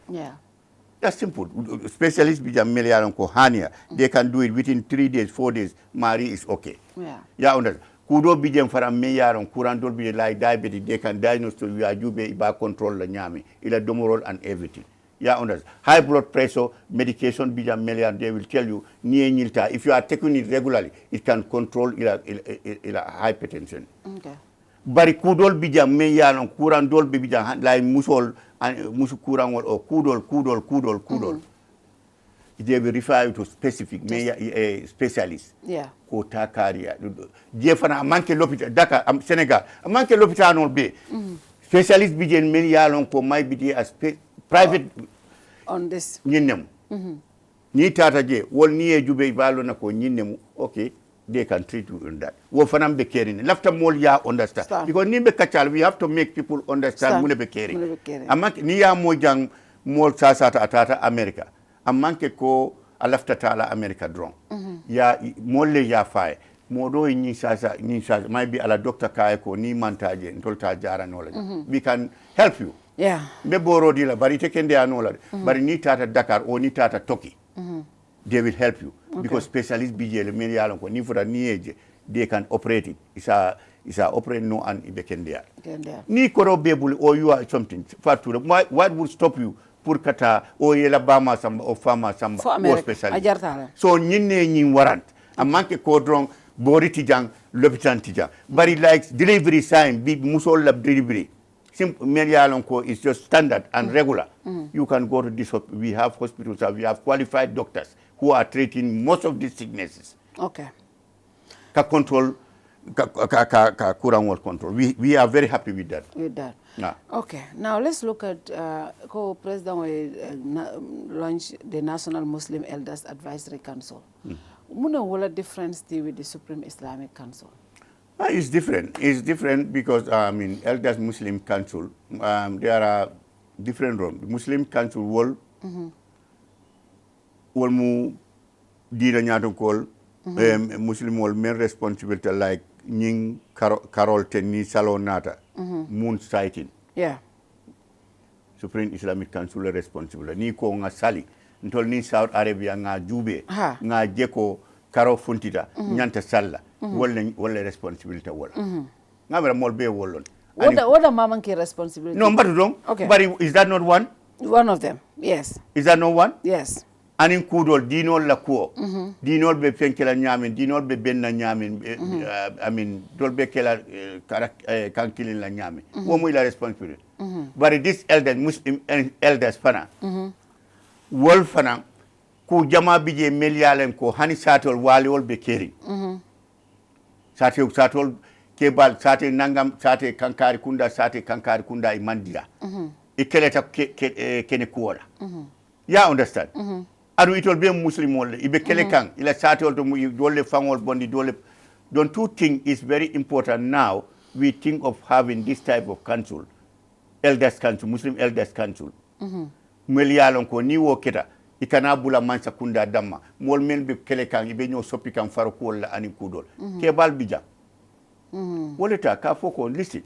That's simple. Specialists bija million ko hernia they can do it within 3 days 4 days mari is okay. Understand kudo bijem fara me yaron kurandol bi like diabetes they can diagnose to you ajube ba control la nyami ila domorol and everything. Understand high blood pressure medication bijam million they will tell you nie nyilta if you are taking it regularly it can control ila hypertension. Okay. Bari kudol bijam me yaron kurandol bi bijam like musol musu kurangol or kudol they will refer you to specific specialist. Ko takaria jefana manke l'hôpital Dakar Senegal manke l'hôpital non be specialist bijen men yalon ko may bidi as private on this nyinem ni tata je wol ni e jube balo na ko nyinemu okay they can treat you in that. Wo fanam be caring. Lafta mol ya understand. Because ni be kachal, we have to make people understand mune be caring. Amma ni ya mo jang mol sasata atata America. Amanke ko alafta tala America drone. Ya molle ya fay. Modo ni sasa might be ala doctor kay ko ni mantaje ntolta jara knowledge. We can help you. Yeah. Be boro dila bari tekende anola. Bari ni tata Dakar o ni tata Toki. They will help you because specialist BJ many yalon ko ni futa ni eje they can operate it. Isa operate no and ibekende. Ni koro bebul or you are something fatu. What would stop you? Purkata o yela bama samba o fama samba o specialist. So nyine nyin warrant. A manke kodrong boriti jang lopitan tija. Bari like delivery sign big musol lab delivery. Melialonko is just standard and regular. You can go to this. We have hospitals. We have qualified doctors who are treating most of these sicknesses. Okay. Ka control, ka kurang world control. We are very happy with that. With that. Yeah. Okay. Now let's look at co-president will launch the National Muslim Elders Advisory Council. Muna wala difference with the Supreme Islamic Council? It's different. It's different because Elders Muslim Council. There are different roles. Muslim Council will mu dina nyato kol Muslim will main responsibility like nying Carol Tenni Salonata moon sighting. Yeah. Supreme Islamic Council responsible. Ni ko nga sali ntol ni South Arabia nga jube nga jeko karo funtita nyanta salla wala responsibility wala ngabra mol be wolon what a mama ke responsibility no mbatu dong okay. But is that not one of them? Yes. Is that not one? Yes. Anin kudol dinol la ko dinol be fenkela nyamin dinol be benna nyamin dol be kela kankilin la nyamin wo muy la responsibility but this elders Muslim elders fana wol fana ku jama bije melialen ko hani satol waliwol be keri satol kebal sate nangam sate kankari kunda e mandia e keleta kene kuola ya understand adu itol be muslim wol ibe kele kan ila satol to dole fangol bondi dole don't two thing is very important now. We think of having this type of council, elders council, Muslim elders council melialon ko ni wo keta ikana bula mansa kunda damma mol men be kele kan ibe nyo soppi kan faro ko la ani kudol ke bal bija woleta ka foko listen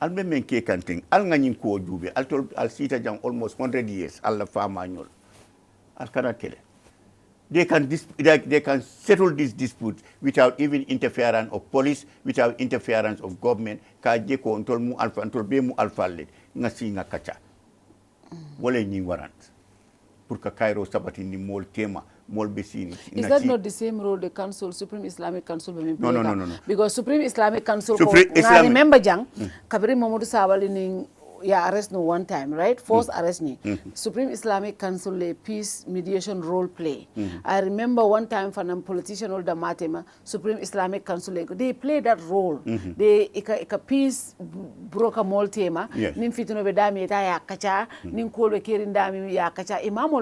albe men ke kan ting al ngani ko jube al tol al sita jang almost 100 years alla fama nyol al kana kele they can settle this dispute without even interference of police, without interference of government. Ka je ko ntol mu alfa ntol be mu alfa le ngasi ngakacha wala ni warrant pour que Cairo sabati ni mol tema mol besini. Is that not the same role the council, Supreme Islamic Council? No. Because Supreme Islamic Council, I remember jang kabiri Mamadou Sabali ning ya arrest no one time, right? Force arrest ni. Supreme Islamic Council le peace mediation role play. I remember one time for a politician older Matema, Supreme Islamic Council they play that role. They ika peace broker mol tema. Nim fitino be dami ta ya kacha, nim kolwe kirin dami ya kacha. Imam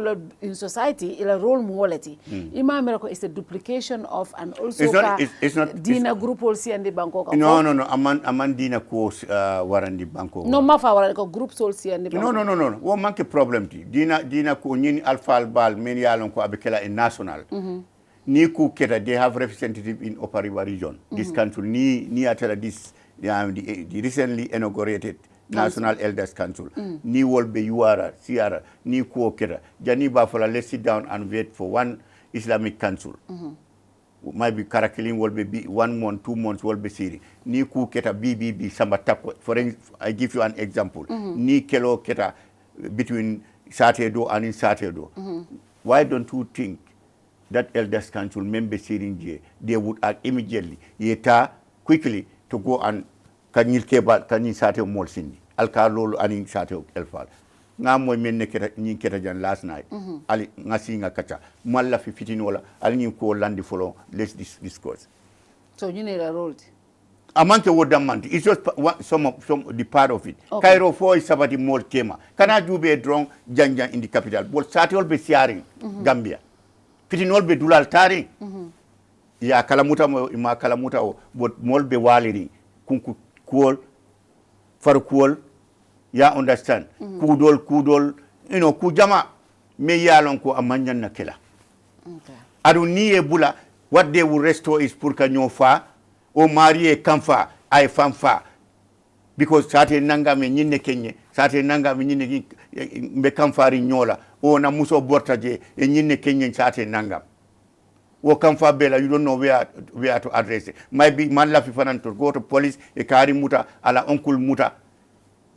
in society ila role muoleti. Imam merako is a duplication of and also it's not Dina group also and the Bangkok. No. Aman Dina course warandi Bangkok. No mafa ko group sol si ande no wo manke problem ti dina ko nyini alfal bal men yalon ko abekela in national ni ku keta they have representative in Upper River region this council ni atela this the recently inaugurated National Elders Council ni wolbe yuara siara ni ku keta jani ba fola let's sit down and wait for one Islamic council might be Karakiling will be 1 month, 2 months will be siri. Ni ku keta BBB samba takwa. I give you an example. Ni kelo keta between Saturday and in Saturday. Why don't you think that Elders Council member siri they would act immediately, yeta quickly to go and kanil keba kanil Saturday mol sindi. Alkalolo anin Saturday elfal. Nga moy men keta ni keta jan last night ali ngasi nga kacha malla fi fitinola ali ni ko landi follow let's discuss so you need a role amante wodamanti it's just some the part of it Cairo for is sabati mol tema kana jube drong janjan in the capital bol satol be siaring Gambia fitinol be dulal taring ya kalamuta ma kalamuta o bot molbe waliri kunku kuol far kuol ya understand kudol ku jama me yalon ko amanyan na kela adu ni e bula what they will restore is pour ka nyofa o marié kamfa ay famfa because sate nanga me nyinne kenye sate nanga me nyinne be kamfari nyola o na muso bortaje e nyinne kenye sate nanga wo kamfa bela you don't know where to address it might be man la fi fanan to go to police e kari muta ala uncle muta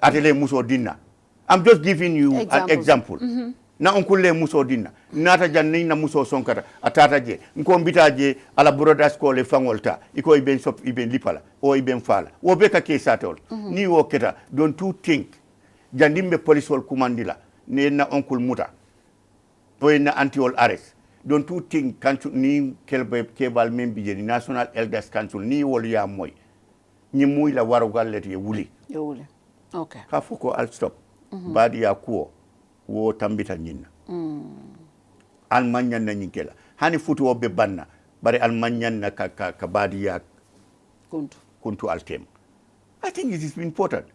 atele muso dinna I'm just giving you an example na uncle le muso dinna nata janni na muso sonkata atata je nko mbita je ala brothers ko le fangolta iko iben sop iben lipala o iben fala wo beka ke satol ni wo keta don't you think jandimbe police wol kumandila ne na uncle muta to na anti-all arrest don't you think council ni kebal membi je national elders council ni wol ya moy ni muy la waru gallet ye wuli okay ka fuko I'll stop badi ya kuo wo tambita nyinna al manyan na nyikela hani futu obe banna bare al manyan na ka badi ya kuntu altem I think it is important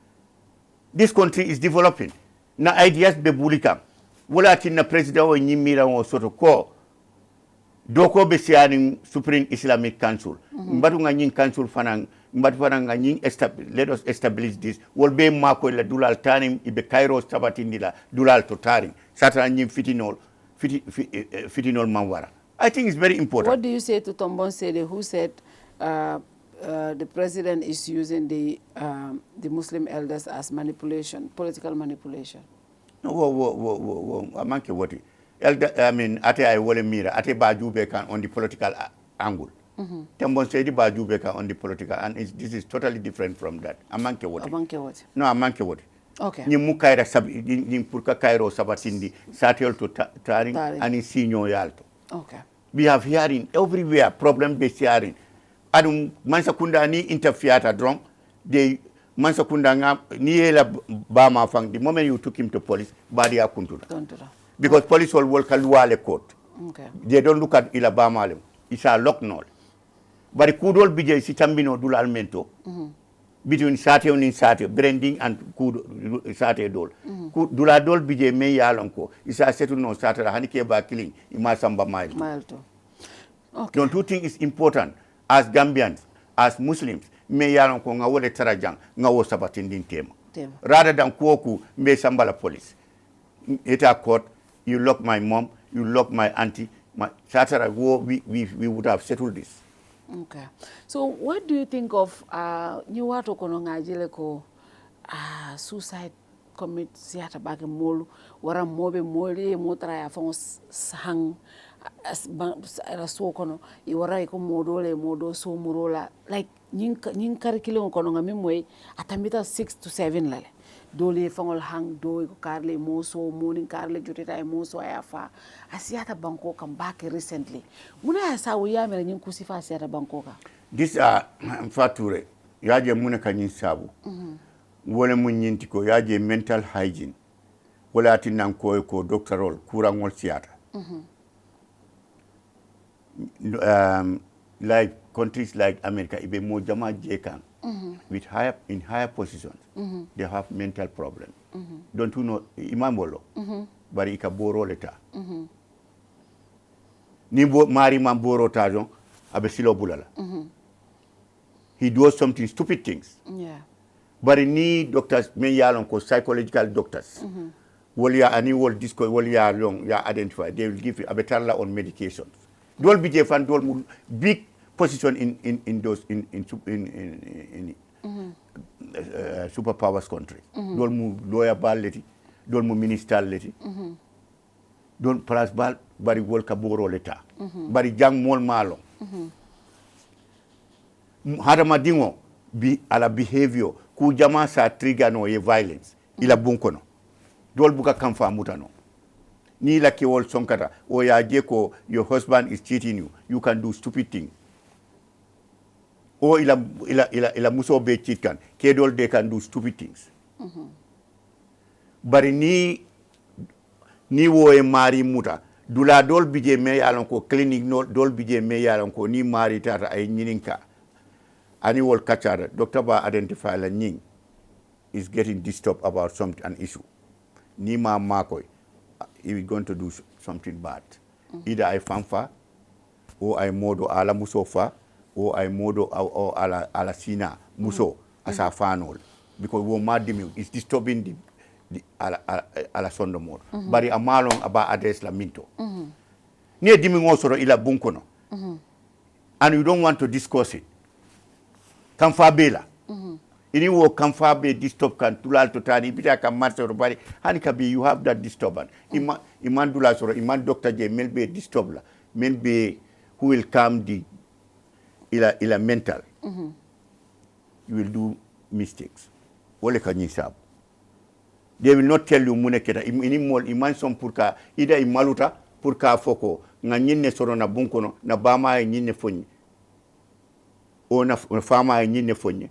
this country is developing na ideas be bulikam wala tinna president o nyimira o soto ko doko be siani Supreme Islamic Council mbatu nga nyin council fanan mbatu fanan nga nyin let us establish this wol be mako la dulal tanim ibe Cairo sabatindila dulal to taring sata nyin fitinol manwara I think it's very important. What do you say to Tombon Sede who said the president is using the Muslim elders as manipulation, political manipulation? No, amanke woti elder I mean ate ay wole mira ate ba jube kan on the political angle Tombon Sede ba jube kan on the political and this is totally different from that amanke woti no amanke woti okay ni mu kayra sab ni pour ka Cairo sabatindi satel to taring ani sinyo yalto okay we have hearing everywhere problem be hearing adum mansa kunda ni interfere drong they mansa kunda nga ni yela ba ma fang the moment you took him to police badi akuntula because police will work alwale court okay they don't look at ila ba malem isa lock nol bari kudol bije si tambino dulal mento between sate on sate branding and kudo sate dol dula dol bije me yalon ko isa setu no sate hani ke ba killing ima samba mailto okay don't you think it's important as Gambians as Muslims me yalon ko ngawole tarajang ngawo sabatindin tema rather than koku me sambala police eta court you lock my mom you lock my auntie my satara we would have settled this. Okay. So what do you think of new watu kono ngajile ko suicide commit siata bage molu wara mobe mole motra ya fango hang so kono I wara ko modo so murola like nyin karikile kono ngami moy atamita 6 to 7 lale dole fangol hang do ko karle moso morning karle jutita e moso ayafa asiata banko kam back recently muna sa wuya mera nyin kusifa asiata banko ka this fature yaje muna kanyin sabu wala mun nyinti ko yaje mental hygiene wala tinan ko doctorol kurangol siata like countries like America ibe mo jama jekan with higher positions they have mental problems don't you know Imam Mballow bari ka boro leta ni mari man boro tajon abe silo bulala he does something stupid things bari ni doctors men yalon ko psychological doctors woliya ani wol disco woliya long ya identify they will give you abetarla on medications dol bije fan dol mu big position in those superpowers country dol mu lawyer balleti dol mu minister leti don place bal bari wol ka boro leta bari jang mol malo hadama dingo bi ala behavior ku jama sa trigger no ye violence ila bunkono dol buka kamfa mutano ni la kewol sonkata o ya je ko your husband is cheating you can do stupid thing o ila muso be cheat kan kedol they can do stupid things bari ni wo e mari muta dula dol bije me yalon ko clinic no dol bije me yalon ko ni mari tata ay nyininka ani wol kachara doctor ba identify la nying is getting disturbed about an issue ni makoy he is going to do something bad either I fanfa or I modo ala musofa or I modo or ala sina muso asa fanol because wo madimi is disturbing the ala sondo mod bari amalon aba address la minto ni dimi ngosoro ila bunkono and you don't want to discuss it kamfa bela ini wo kamfa be disturb kan tulal to tani bita kam master bari hani kabi you have that disturbance iman dula soro iman doctor je melbe disturb la melbe who will calm the ila mental you will do mistakes wole ka nyisab they will not tell you muneketa ini mol iman som pour ka ida imaluta pour ka foko nga nyinne soro na bunkono na bama e nyinne fonni o na fama e nyinne fonni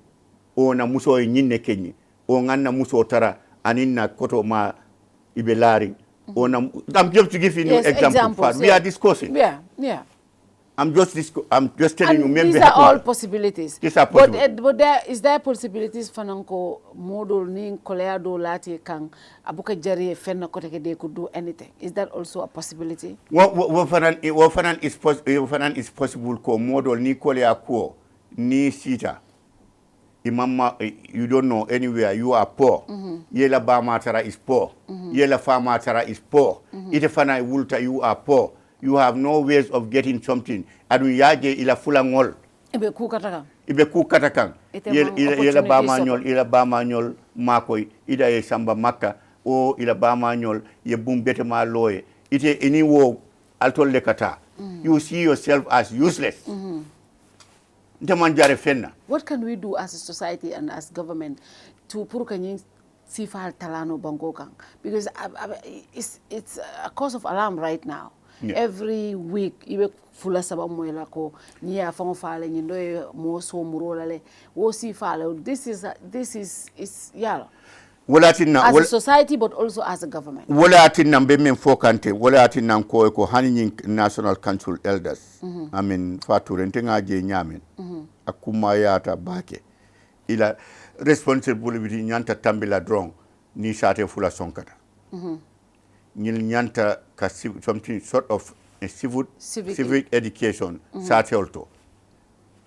o na muso e nyinne kenyi o nganna muso tara aninna koto ma ibelari o na I'm just to give you examples. We are discussing. Yeah. I'm just telling you. These are all possibilities. These are possible. But is there possibilities fananko model ning kolea do lati kang abuka jari fenna kote they could do anything? Is that also a possibility? What is possible ko model ni kolea ko ni sita. Imama, you don't know anywhere. You are poor. Yela ba matara is poor. Yela fa matara is poor. Ite fana wulta you are poor. You have no ways of getting something. Adu yaje ila fula ngol. Ibe ku katakang. Ila ba manyol makoy. Ida ye samba maka. O ila ba manyol ye bumbete ma loye. Ite ini wo altol lekata. You see yourself as useless. What can we do as a society and as government to purukanying sifal talano bangokang? Because it's a cause of alarm right now. Yeah. Every week, ibe fula saba moela ko niya fango fale nyindo mo so murolale wo si fale. This is yeah. As a society, but also as a government. Wala atin be men fokante, wala atin nan ko hani National Council Elders. I mean Fatou rentenga je nyamen. Akuma yata bake. Ila responsibility nyanta tambila drong ni sate fula sonkata. Nyil nyanta ka something sort of a civic education sate olto.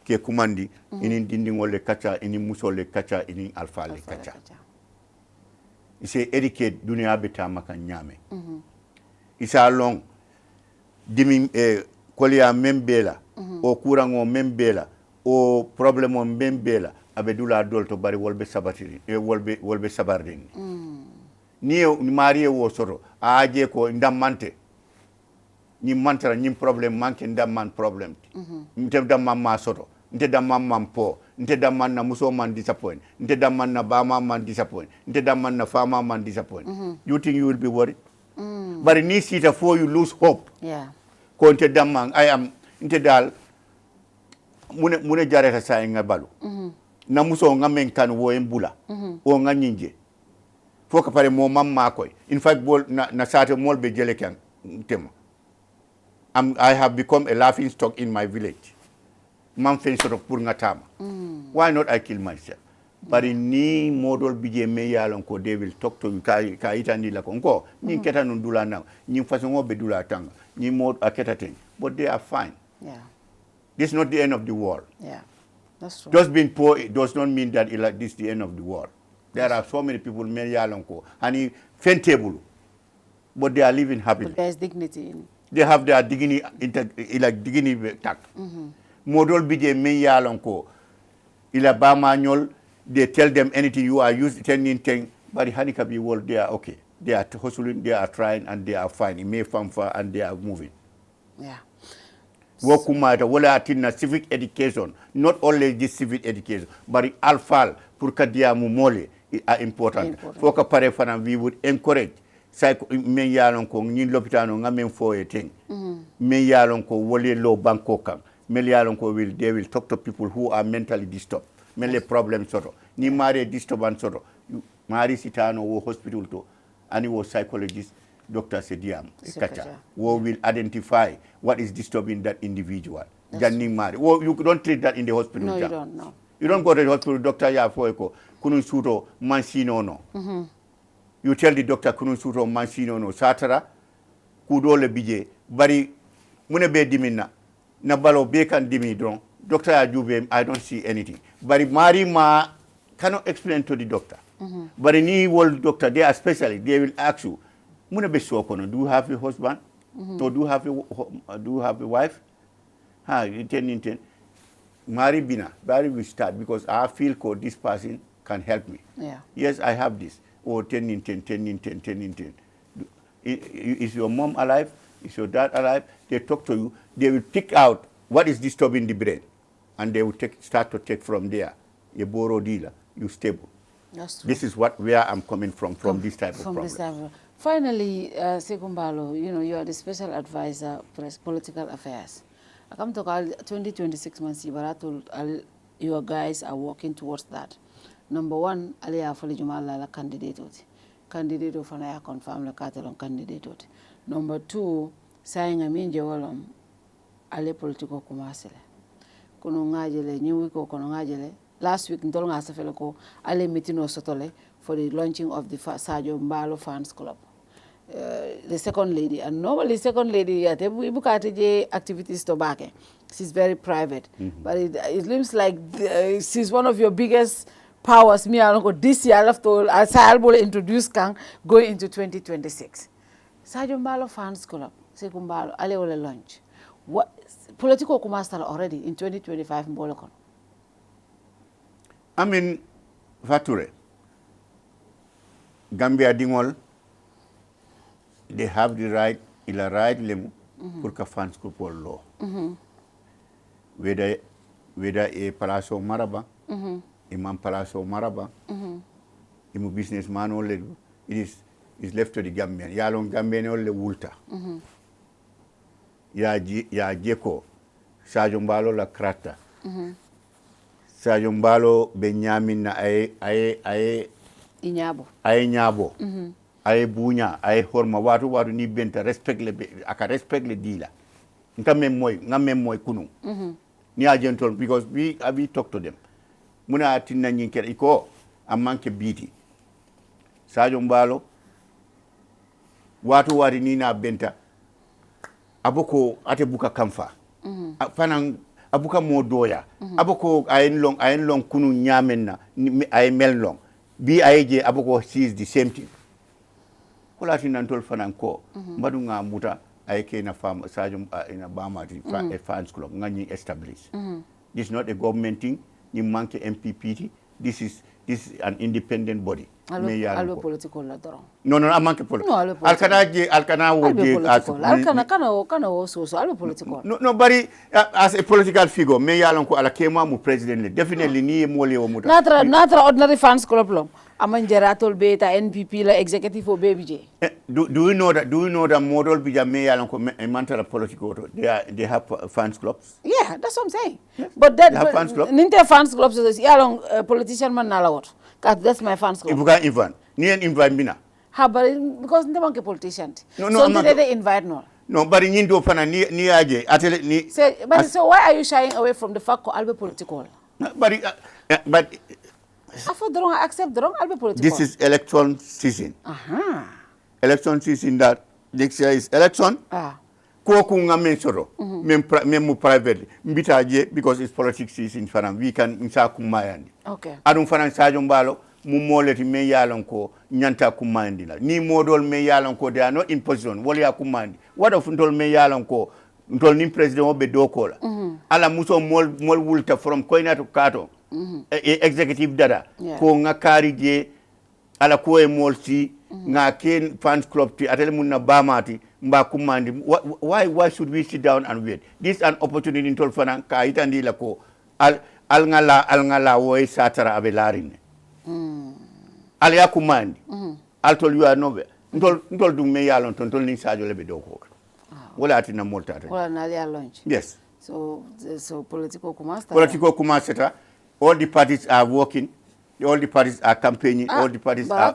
Ke kumandi ini dindingole kacha, ini musole kacha, ini alfale kacha. Ise educate dunia beta maka nyame. Isa long dimi kolia membela o kurango membela o problemo membela abedula adolto bari wolbe sabatiri wolbe sabardin. Ni marie wo soro aje ko ndamante ni mantara ni problem manke ndamman problem. Nte ndamman ma soro nte damman man po nte damman na muso man disappoint nte damman na bama man disappoint nte damman na fama man disappoint. You think you will be worried? But in this seat before you lose hope. Yeah. Ko nte damman I am nte dal mune jareta sa nga balu. Na muso nga men kan wo embula o nga nyinje foka pare mo mamma koy in fact bol na sate mol be jele kan tema I have become a laughing stock in my village. Man fen sort of pour ngatama. Why not I kill myself? But ni model bije me yalon ko they will talk to you ka itandi la ko ni keta non dula na ni façon be dula tanga ni mod aketa ten but they are fine. Yeah. This is not the end of the world. Yeah. That's true. Just being poor does not mean that this is the end of the world. There are so many people me yalon ko and fentable but they are living happily. But there's dignity in. They have their dignity dignity tag. Model bije me yalon ko ila ba manual they tell them anything you are used anything but the handicap you world they are okay. They are hustling, they are trying and they are fine. It may fanfare and they are moving. Yeah. Wokumata wala atina civic education, not only this civic education, but alfal pour kadia mumole are important. Foka pare fana we would encourage me yalon ko ni lopitano ngamen fo e thing. Me yalon ko wole lo banko kan. Me yalon ko they will talk to people who are mentally disturbed. Mele problem soro. Ni mare disturbance soro. Mari sitano wo hospital to ani wo psychologist Dr. Sediam Kacha, who will identify what is disturbing that individual. Janning Mari. Well, you don't treat that in the hospital. No, you don't. No. You don't go to the hospital, doctor ya foeko kunun suto mansino no. You tell the doctor kunun suto mansino no satara kudo le bije bari mune be dimina na balo be kan dimi don doctor ya jube I don't see anything. Bari mari ma cannot explain to the doctor. Bari ni wol doctor they are specialists, they will ask you mune be so kono, do you have a husband? Or do you have a wife? Ha, intend. Mari Bina, Bari will start because I feel this person can help me. Yeah. Yes, I have this. Oh, 10 in 10. Is your mom alive? Is your dad alive? They talk to you. They will pick out what is disturbing the brain. And they will start to take from there. You borrow dealer, you stable. That's true. This is where I'm coming from this type of problem. Finally, Saihou Mballow, you are the special advisor for political affairs. I come to 2026 months, your guys are working towards that. Number one, Aliya Fali Jumala la candidate. Candidate of an confirm la catalan candidate. Number two, saying a minje walom ale political commercial. Kono ngajele, new week or kono ngajele. Last week, Ndolonga Safeloko, ale mitino sotole for the launching of the Saihou Mballow Fans Club. The second lady, and normally second lady at activities to back. She's very private, but it seems like she's one of your biggest powers. Me, I go this year after I will introduce Kang going into 2026. Saihou Mballow Fans Club, Saihou Mballow, ale ole launch. What political commercial already in 2025 in Bolokon? I mean, Fature, Gambia Dingol. They have the right, ila right lemu, pour que fans group or law. Whether a Palacio Maraba, Imam Palacio Maraba, Imu businessman or it is left to the Gambian. Yalong Gambian or le Wulta. Ya Jeko, Saihou Mballow la Krata. Saihou Mballow Benyamin na aye Nyabo. Aye bunya aye horma watu ni benta respect le dila ngame moy kunu ni agentol because we talk to them muna tinna nyinker iko amanke biti Saihou Mballow watu ni na benta aboko ate buka kamfa fanan abuka modoya aboko ayen long kunu nyamenna ay melong bi ayeje aboko sees the same thing. Kolati nantol fananko madunga muta ayke na farm Saihou in a Bama a fans club ngani establish. This is not a government thing, ni manke MPPT. This is an independent body. Alwe political la doron. No, amanke political. Alkana wo kana wo so alwe political. No, bari as a political figure, me yalon ko alakema mu president definitely ni mole wo muta. Natra ordinary fans club lo. Amanjeratol beta NPP la executive for BBJ. Do you know that model bija me yalon ko mantara political they have fans clubs? Yeah, that's what I'm saying. Yeah. But that fans club? Ninte fans clubs is yalong politician man nala what. That's my fans club. Ibuka invite. Ni invite mina. Ha but because nte manke politician. No, so they invite no. No, but ni ndo fana ni aje atele ni. So why are you shying away from the fact ko albe political? But I thought don't accept the wrong albe political. This is election season. Election season that next year is election. Koku ngamen soro. Mem privately. Mbitaje because it's politics season fana we can insa kumayandi. Okay. Adun fana Saihou Mballow mu moleti me yalon ko nyanta kumandi la. Ni modol me yalon ko they are not in position. Wali ya kumandi. What of ntol me yalon ko ntol ni president obe dokola. Ala muso mol wulta from koina to kato. Executive dada ko nga kari je ala ko e molti nga ken fans club ti atel mun na bamati mba kumandi why should we sit down and wait? This is an opportunity tol fana ka itandi la ko al ngala woy satara abe larine al ya kumandi al tol you are nobe ntol dum me yalon ton tol ni Sadio lebe do ko wala atina molta wala na ya launch. Yes, so political kumasta all the parties are working All the parties are campaigning. All the parties are.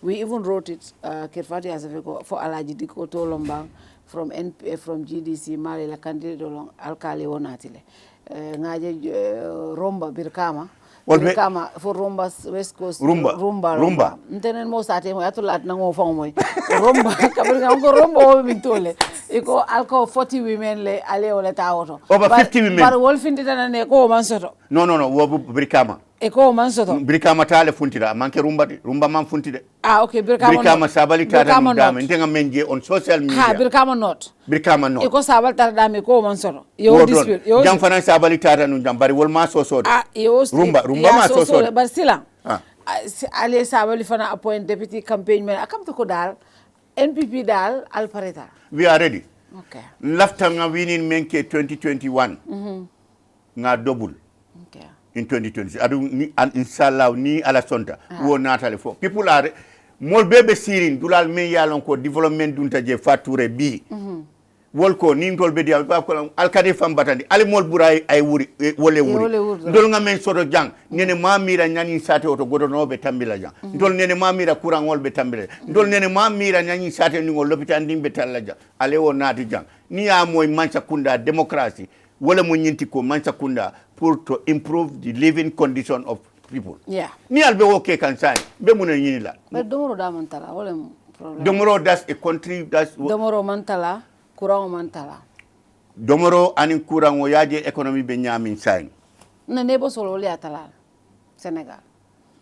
We even wrote it. Kerr Fatou has for Alaji Diko Tolombang from GDC Mali la candidate along Alkali Onatile. Romba Birkama. Birkama for Rumba's West Coast. Rumba. Ntenen mo sa ate mo atulat na ngo fong moy. Rumba kabirga ngo Rumba o mintole. Iko alko 40 women le ale ole tawoto. Over 50 women. Bar wolfindi tanane ko man soto. No, wo Birkama. Eko man soto. Birkama tale funtida manke Rumba man funtide. Okay, Birkama sabali tata ndame ndenga menje on social media. Birkama not. Eko sabali tata dame ko man soto. Yo dispute. Jam fana sabali tata nu jam bari wol ma so Rumba ma so bar sila. Ale sabali fana appoint deputy campaign man akam to ko dal NPP dal al pareta. We are ready. Okay. Lafta nga winning menke 2021. Nga double. Okay. In 2020 adu inshallah ni ala sonta wo natale fo people are mol bebe sirin dulal men yalon ko development dunta je fature bi wol ko ni ngol be dia ba ko alkade fam batandi ali mol buray ay wuri wole wuri dol nga men soto jang nene mamira nyani sate oto godono be tambila jang dol nene mamira courant wol be tambile dol nene mamira nyani sate ni ngol lopitan dimbe talla jang ale wo nati jang ni ya moy mancha kunda democracy wala mo nyinti ko mancha kunda pour to improve the living condition of people. Yeah. Ni albe woke kan sai be mun nyini la. But domoro da mantala wala problem. Domoro that's a country that's domoro mantala courant mantala. Domoro anin courant o yaje economy be nyamin sai. Na nebo solo le atala Senegal.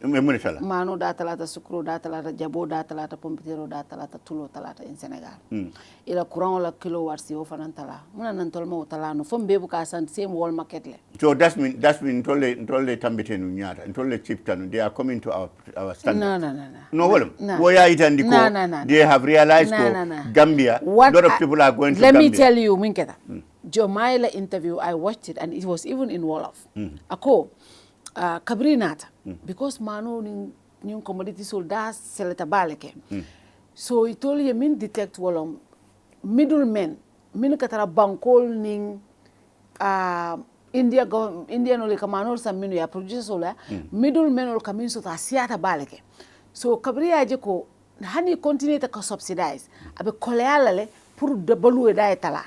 Me mun tala. Mano da talata sukro da talata jabo da talata pompitero da talata tulo talata in Senegal. Ila courant la kilowatts yo fanantala. Muna nan tolmo talano fom bebu ka san same wall market le. So that's mean tolle tambite nu nyata tolle chip tanu they are coming to our standard. No wolum. Woya itandi ko they have realized Gambia lot of people are going to Let Gambia. Me tell you minketa. Jomaila interview I watched it and it was even in Wolof. Ako kabrinata because mano ning commodity soldas seleta baleke. So it told you min detect wolom middlemen min katara bankol ning India no le kamano sa minu ya producer sola middlemen ol kamin so ta siata baleke. So kabriya je ko hani continue ta subsidize abe koleala le pour de balou da etala.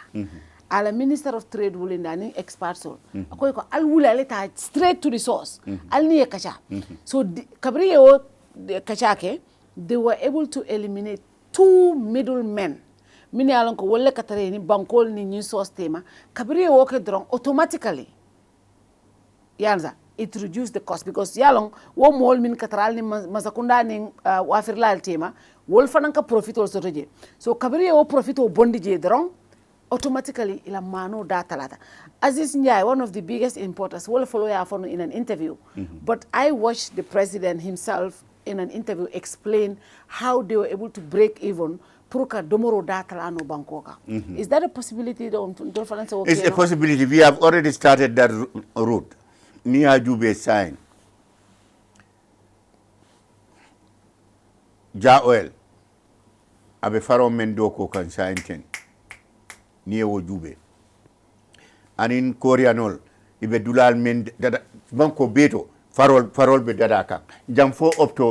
Ala Minister of Trade wulindani experts akoy ko al wulale ta straight to the source al ni kacha so kabriye o kacha ke they were able to eliminate 2 middlemen mini alon ko wolle katare ni bankol ni source tema kabriye o ke dron automatically yanza it reduced the cost because yalong wo mol min katral ni masakunda ni wafirlal tema wol fananka profit also reje so kabriye o profit o bondi je dron automatically ila mano data lata. Aziz Njai, one of the biggest importers, will follow you in an interview. But I watched the president himself in an interview explain how they were able to break even Puruka domoro data lano Bangkoka. Is that a possibility? It's a possibility. We have already started that route. Nia Jube sign. Ja oil. Abe faro mendoko kan sign 10. Niye wo jube anin koreanol ibe dulal men dada banko beto farol be dada kan jam fo opto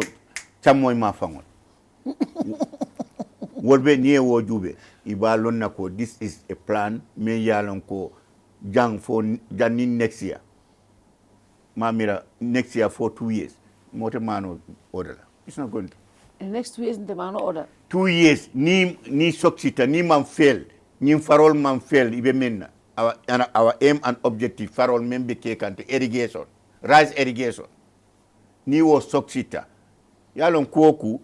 chammoy ma fangol wolbe niye wo jube iba lonna ko this is a plan me yalon ko jang for janin next year mamira next year for 2 years mote mano order it's not going to in next 2 years the mano order 2 years ni soksita ni man fail Nim farol man fail ibe menna our aim and objective farol membe kekante irrigation rice irrigation ni wo soksita yalon koku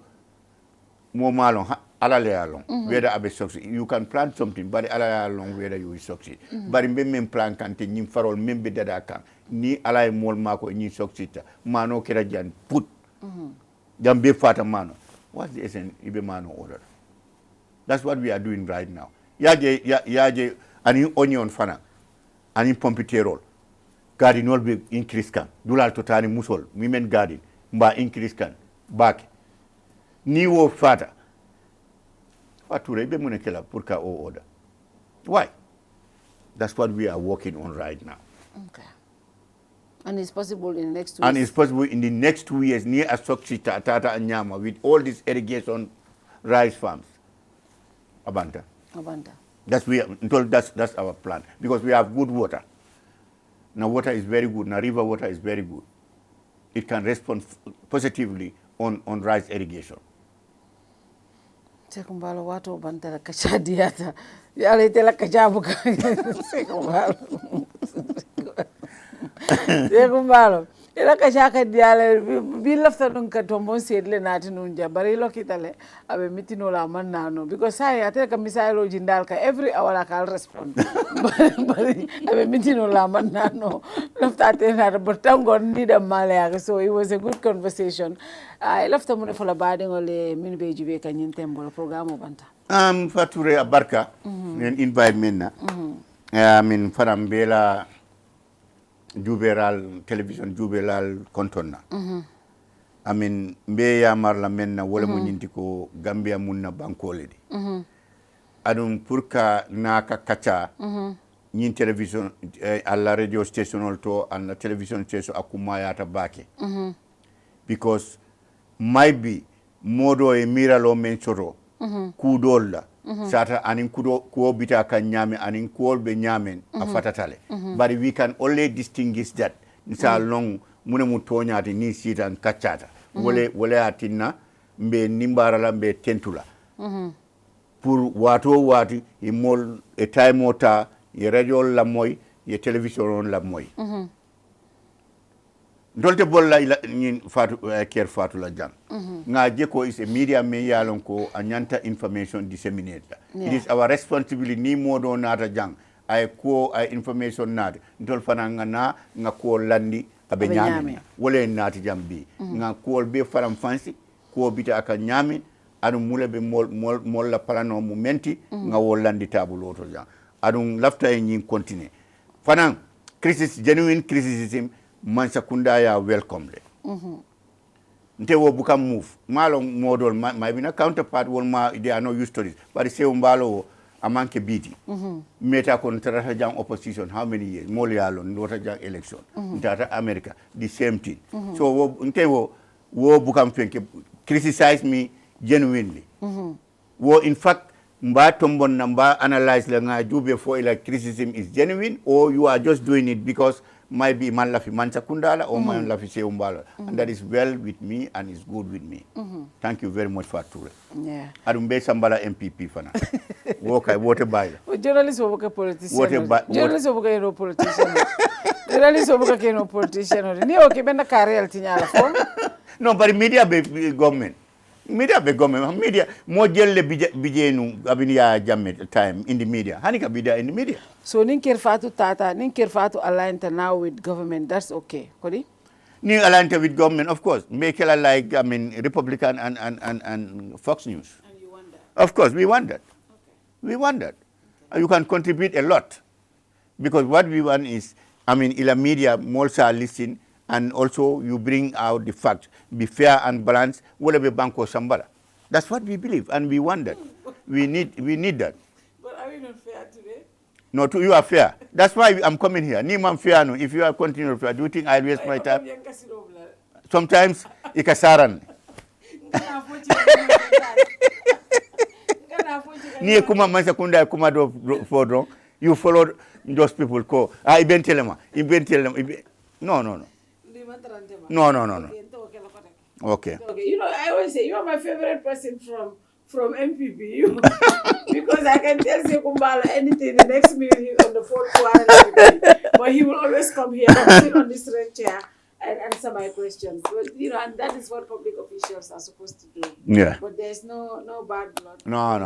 mo malon alale yalon whether abe succeed you can plant something but alale yalon whether you will succeed bari be men plan kante nim farol membe dada kan ni alay mol mako ni soksita mano kera jan put jambe fata mano what's the essence ibe mano order that's what we are doing right now yaje ani onion fana ani pompiterol garden will be increase kan dulal to tani musol women garden mba increase kan back ni wo fata fature be mun kala pour ka o order why that's what we are working on right now. Okay. And it's possible in the next 2 And years. it's possible in the next 2 years near Asokchi, Tata and Nyama with all these irrigation rice farms. Abanta. That's our plan because we have good water. Now water is very good. Now river water is very good. It can respond positively on rice irrigation. Saihou Mballow watu bantala kachadiata. Yale tela kajabuka. Saihou Mballow. Saihou Mballow. Ila kachaka diale bi lafta dun ka tombon sedle nati nunja bari lo kitale abe mitino la manano because sai ate ka misailo jindal ka every hour la kal respond bari abe mitino la manano lafta ate na botango ni da male so it was a good conversation. I lafta mun fola bade ngole min be jibe ka nyintembo programme banta fature abarka en invite menna min farambela juberal television juberal kontonna amin mbe yamar la menna wala mo nyinti ko gambia munna bankole di adum pour ka naka kacha nyin television alla radio station to and television station akuma yata bake because might be modo e miralo men choro kudolla sata anin kuo bita kan nyame anin kuol be nyamen a fatatale but we can only distinguish that sa long mune mu toñati ni sitan kaccata wole atinna mbe nimbara la mbe tentula pour wato wati e mol e time ota e radio la moy e television la moy dolte bolla ñin Fatou Kerr Fatou la jang nga jeko is a media me yalon ko a nyanta information disseminate it is our responsibility ni modo nata jang ay ko ay information nata ndol fana nga ko landi abe nyami wala nati jambi nga ko be faram fansi ko bita aka nyami adu mule be mol la parano mu menti nga wo landi tabulo to jang adu lafta e ñin continue fana crisis genuine criticism man sakunda ya welcome le nte wo buka move malo modol my bina counterpart won ma they are no used to this but Saihou Mballow amanke biti meta kon tara jang opposition how many years mol yalo ndota jang election ndata America the same thing so wo nte wo buka mfenke criticize me genuinely wo in fact mba tombon na mba analyze la nga jube for ila criticism is genuine or you are just doing it because might be man lafi man sakundala or man lafi Saihou Mballow and that is well with me and is good with me thank you very much for Toure adum be sambala MPP fana woka wote bayla journalist woka politician journalist woka no politician journalist woka ke no politician ni okay benda carrière tinyala fo no but media be government media mo jelle bijenu abini ya jamme time in the media hanika bida in the media so nin Kerr Fatou aligned now with government that's okay kodi ni aligned with government of course make it like Republican and Fox News and you want that of course we want that we want that you can contribute a lot because what we want is ila media more listen and also you bring out the fact, be fair and balanced, whatever banko sambala. That's what we believe and we want that. We need that. But are we not fair today? No, you are fair. That's why I'm coming here. Niman fair no. If you are continuing fair, do you think I'll waste my time? Sometimes ikasaran. Ni kuma mansa kunda kuma do fodron. You follow those people ko. No. Okay. You know, I always say you are my favorite person from MPP. Because I can tell Saihou Mballow anything. The next minute he's on the phone quarantine. But he will always come here and sit on this red chair and answer my questions. But, and that is what public officials are supposed to do. Yeah. But there's no bad blood. No.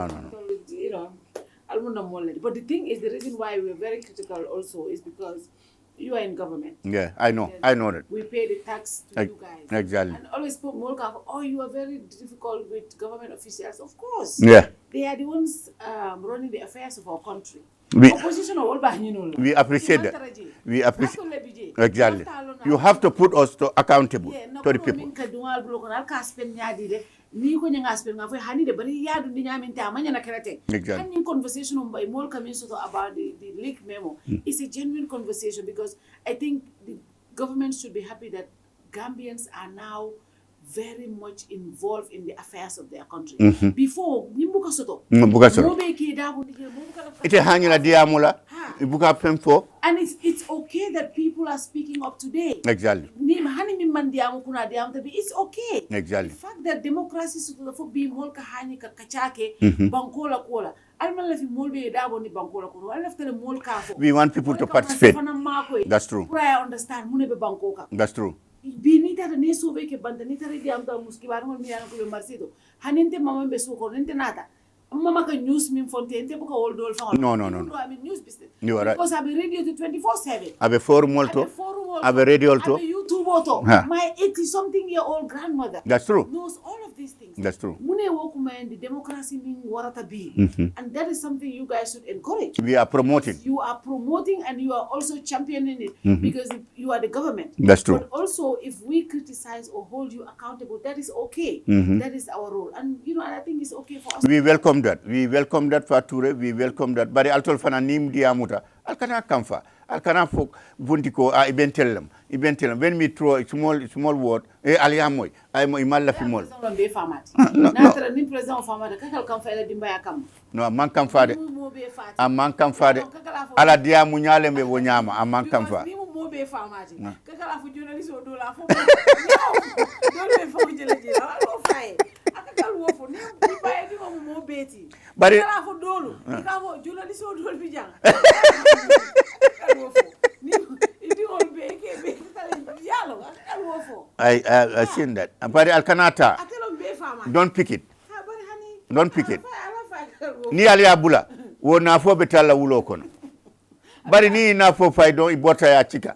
But the thing is, the reason why we're very critical also is because you are in government. Yeah, I know. I know that. We pay the tax to you guys. Exactly. And always put Molka, you are very difficult with government officials. Of course. Yeah. They are the ones running the affairs of our country. We appreciate that. We appreciate. Exactly. You have to put us accountable to the people. Exactly. Conversation about the leak memo is a genuine conversation because I think government should be happy that Gambians are now very much involved in the affairs of their country. Before, nimbuka soto. Mobe ki dabu ni ite hanyula diamula ibuka pemfo. And it's okay that people are speaking up today. Exactly. It's okay. Exactly. The fact that democracy is supposed to be more kahani kachake bankola kola. We want people to participate. That's true. I understand. That's true. Binita ne sove ke banda ni tare di amta muskibar mo mi yana ko marsido haninte mama be su ko ninte nata mama ka news min fonte ente buka old old fa no I mean news business you are right because I be radio to 24/7 I be forum molto I be radio also I be YouTube auto my 80-something-year-old grandmother that's true knows all of these things that's true mune wokuma in the democracy min warata bi and that is something you guys should encourage. We are promoting. You are promoting and you are also championing it because you are the government. That's true. But also if we criticize or hold you accountable, that is okay. That is our role. And and I think it's okay for us. We welcome that. We welcome that Fature. We welcome that. Bari altol fana nim diamuta. Alkana kamfa. Alkana fok buntiko a ibentellam. When we throw a small word, aliamoy. I'm imalla fimol. No, man kam fade. A man kam fade. Ala diamu nyale me wonyama. A man kam fade. But I seen that. But Alkanata, don't pick it. Don't pick it. Ni ali abula. Wo na fo betala wulo kono. Bari ni na fo fay don ibota ya chika.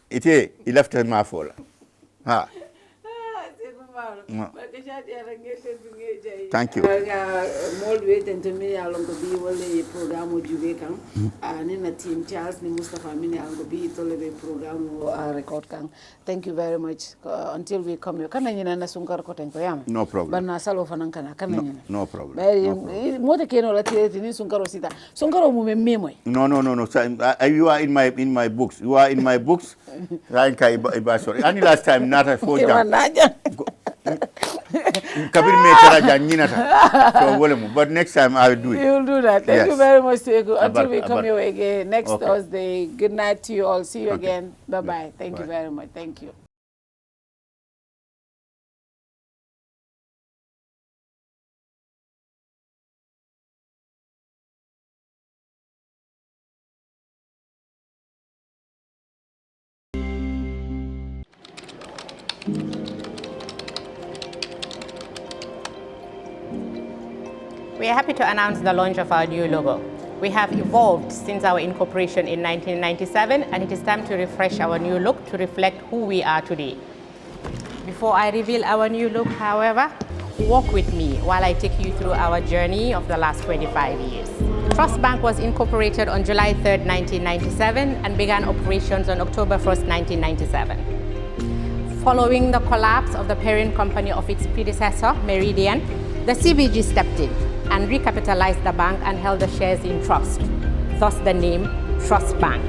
Ite I left ma fola. Ha. Thank you. Mold wait and to me along the be wale program o juge kan ni na team Charles ni Mustafa mini along the be tole program o record kan. Thank you very much until we come here. Kana nyina na sunkar ko ten ko yam. No problem. Bana salo fanan kana nyina. No problem. Mo te keno la tete ni sunkaro sita. Sunkaro mo me memoy. No. You are in my books. You are in my books. Sorry. Any last time not a phone jam. Kabir me karaja nyinata. So wolemu. But next time I will do it. You will do that. Thank you very much, Saihou. Until we come here again next Thursday. Good night to you all. See you again. Bye-bye. Thank you very much. Thank you. We are happy to announce the launch of our new logo. We have evolved since our incorporation in 1997, and it is time to refresh our new look to reflect who we are today. Before I reveal our new look, however, walk with me while I take you through our journey of the last 25 years. Trust Bank was incorporated on July 3rd, 1997 and began operations on October 1st, 1997. Following the collapse of the parent company of its predecessor, Meridian, the CBG stepped in and recapitalized the bank and held the shares in trust, thus the name Trust Bank.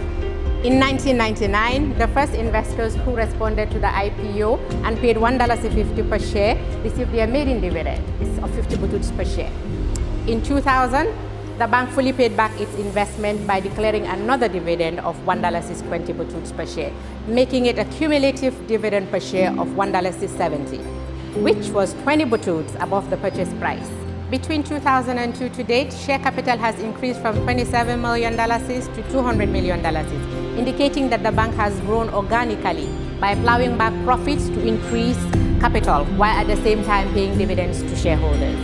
In 1999, the first investors who responded to the IPO and paid $1.50 per share received their maiden dividend of 50 bututs per share. In 2000, the bank fully paid back its investment by declaring another dividend of $1.20 bututs per share, making it a cumulative dividend per share of $1.70, which was 20 bututs above the purchase price. Between 2002 to date, share capital has increased from $27 million to $200 million, indicating that the bank has grown organically by plowing back profits to increase capital while at the same time paying dividends to shareholders.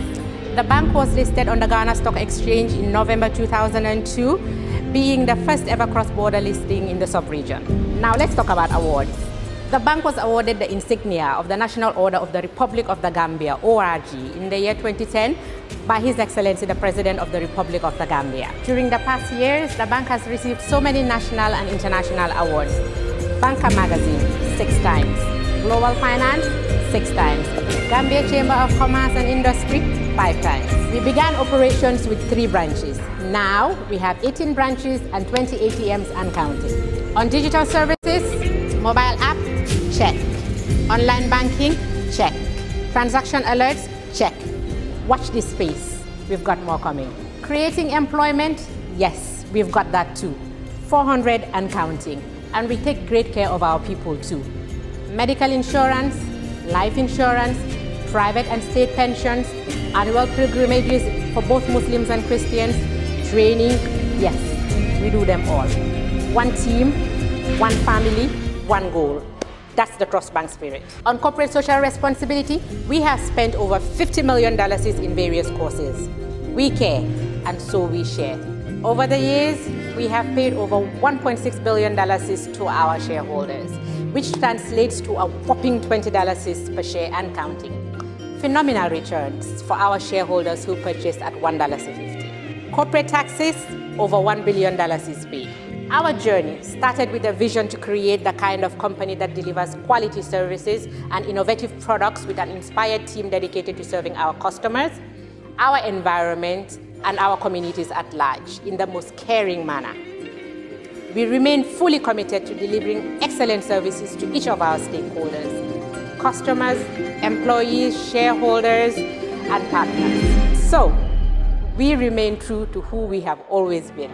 The bank was listed on the Ghana Stock Exchange in November 2002, being the first ever cross-border listing in the sub-region. Now let's talk about awards. The bank was awarded the insignia of the National Order of the Republic of the Gambia, ORG, in the year 2010 by His Excellency the President of the Republic of the Gambia. During the past years, the bank has received so many national and international awards. Banker Magazine, 6 times. Global Finance, 6 times. Gambia Chamber of Commerce and Industry, 5 times. We began operations with 3 branches. Now, we have 18 branches and 20 ATMs and counting. On digital services, mobile app, Check. Online banking? Check. Transaction alerts? Check. Watch this space. We've got more coming. Creating employment? Yes, we've got that too. 400 and counting. And we take great care of our people too. Medical insurance, life insurance, private and state pensions, annual pilgrimages for both Muslims and Christians, training, yes, we do them all. One team, one family, one goal. That's the Trust Bank spirit. On corporate social responsibility, we have spent over $50 million in various causes. We care, and so we share. Over the years, we have paid over $1.6 billion to our shareholders, which translates to a whopping $20 per share and counting. Phenomenal returns for our shareholders who purchased at $1.50. Corporate taxes, over $1 billion is paid. Our journey started with a vision to create the kind of company that delivers quality services and innovative products with an inspired team dedicated to serving our customers, our environment, and our communities at large in the most caring manner. We remain fully committed to delivering excellent services to each of our stakeholders, customers, employees, shareholders, and partners. So, we remain true to who we have always been.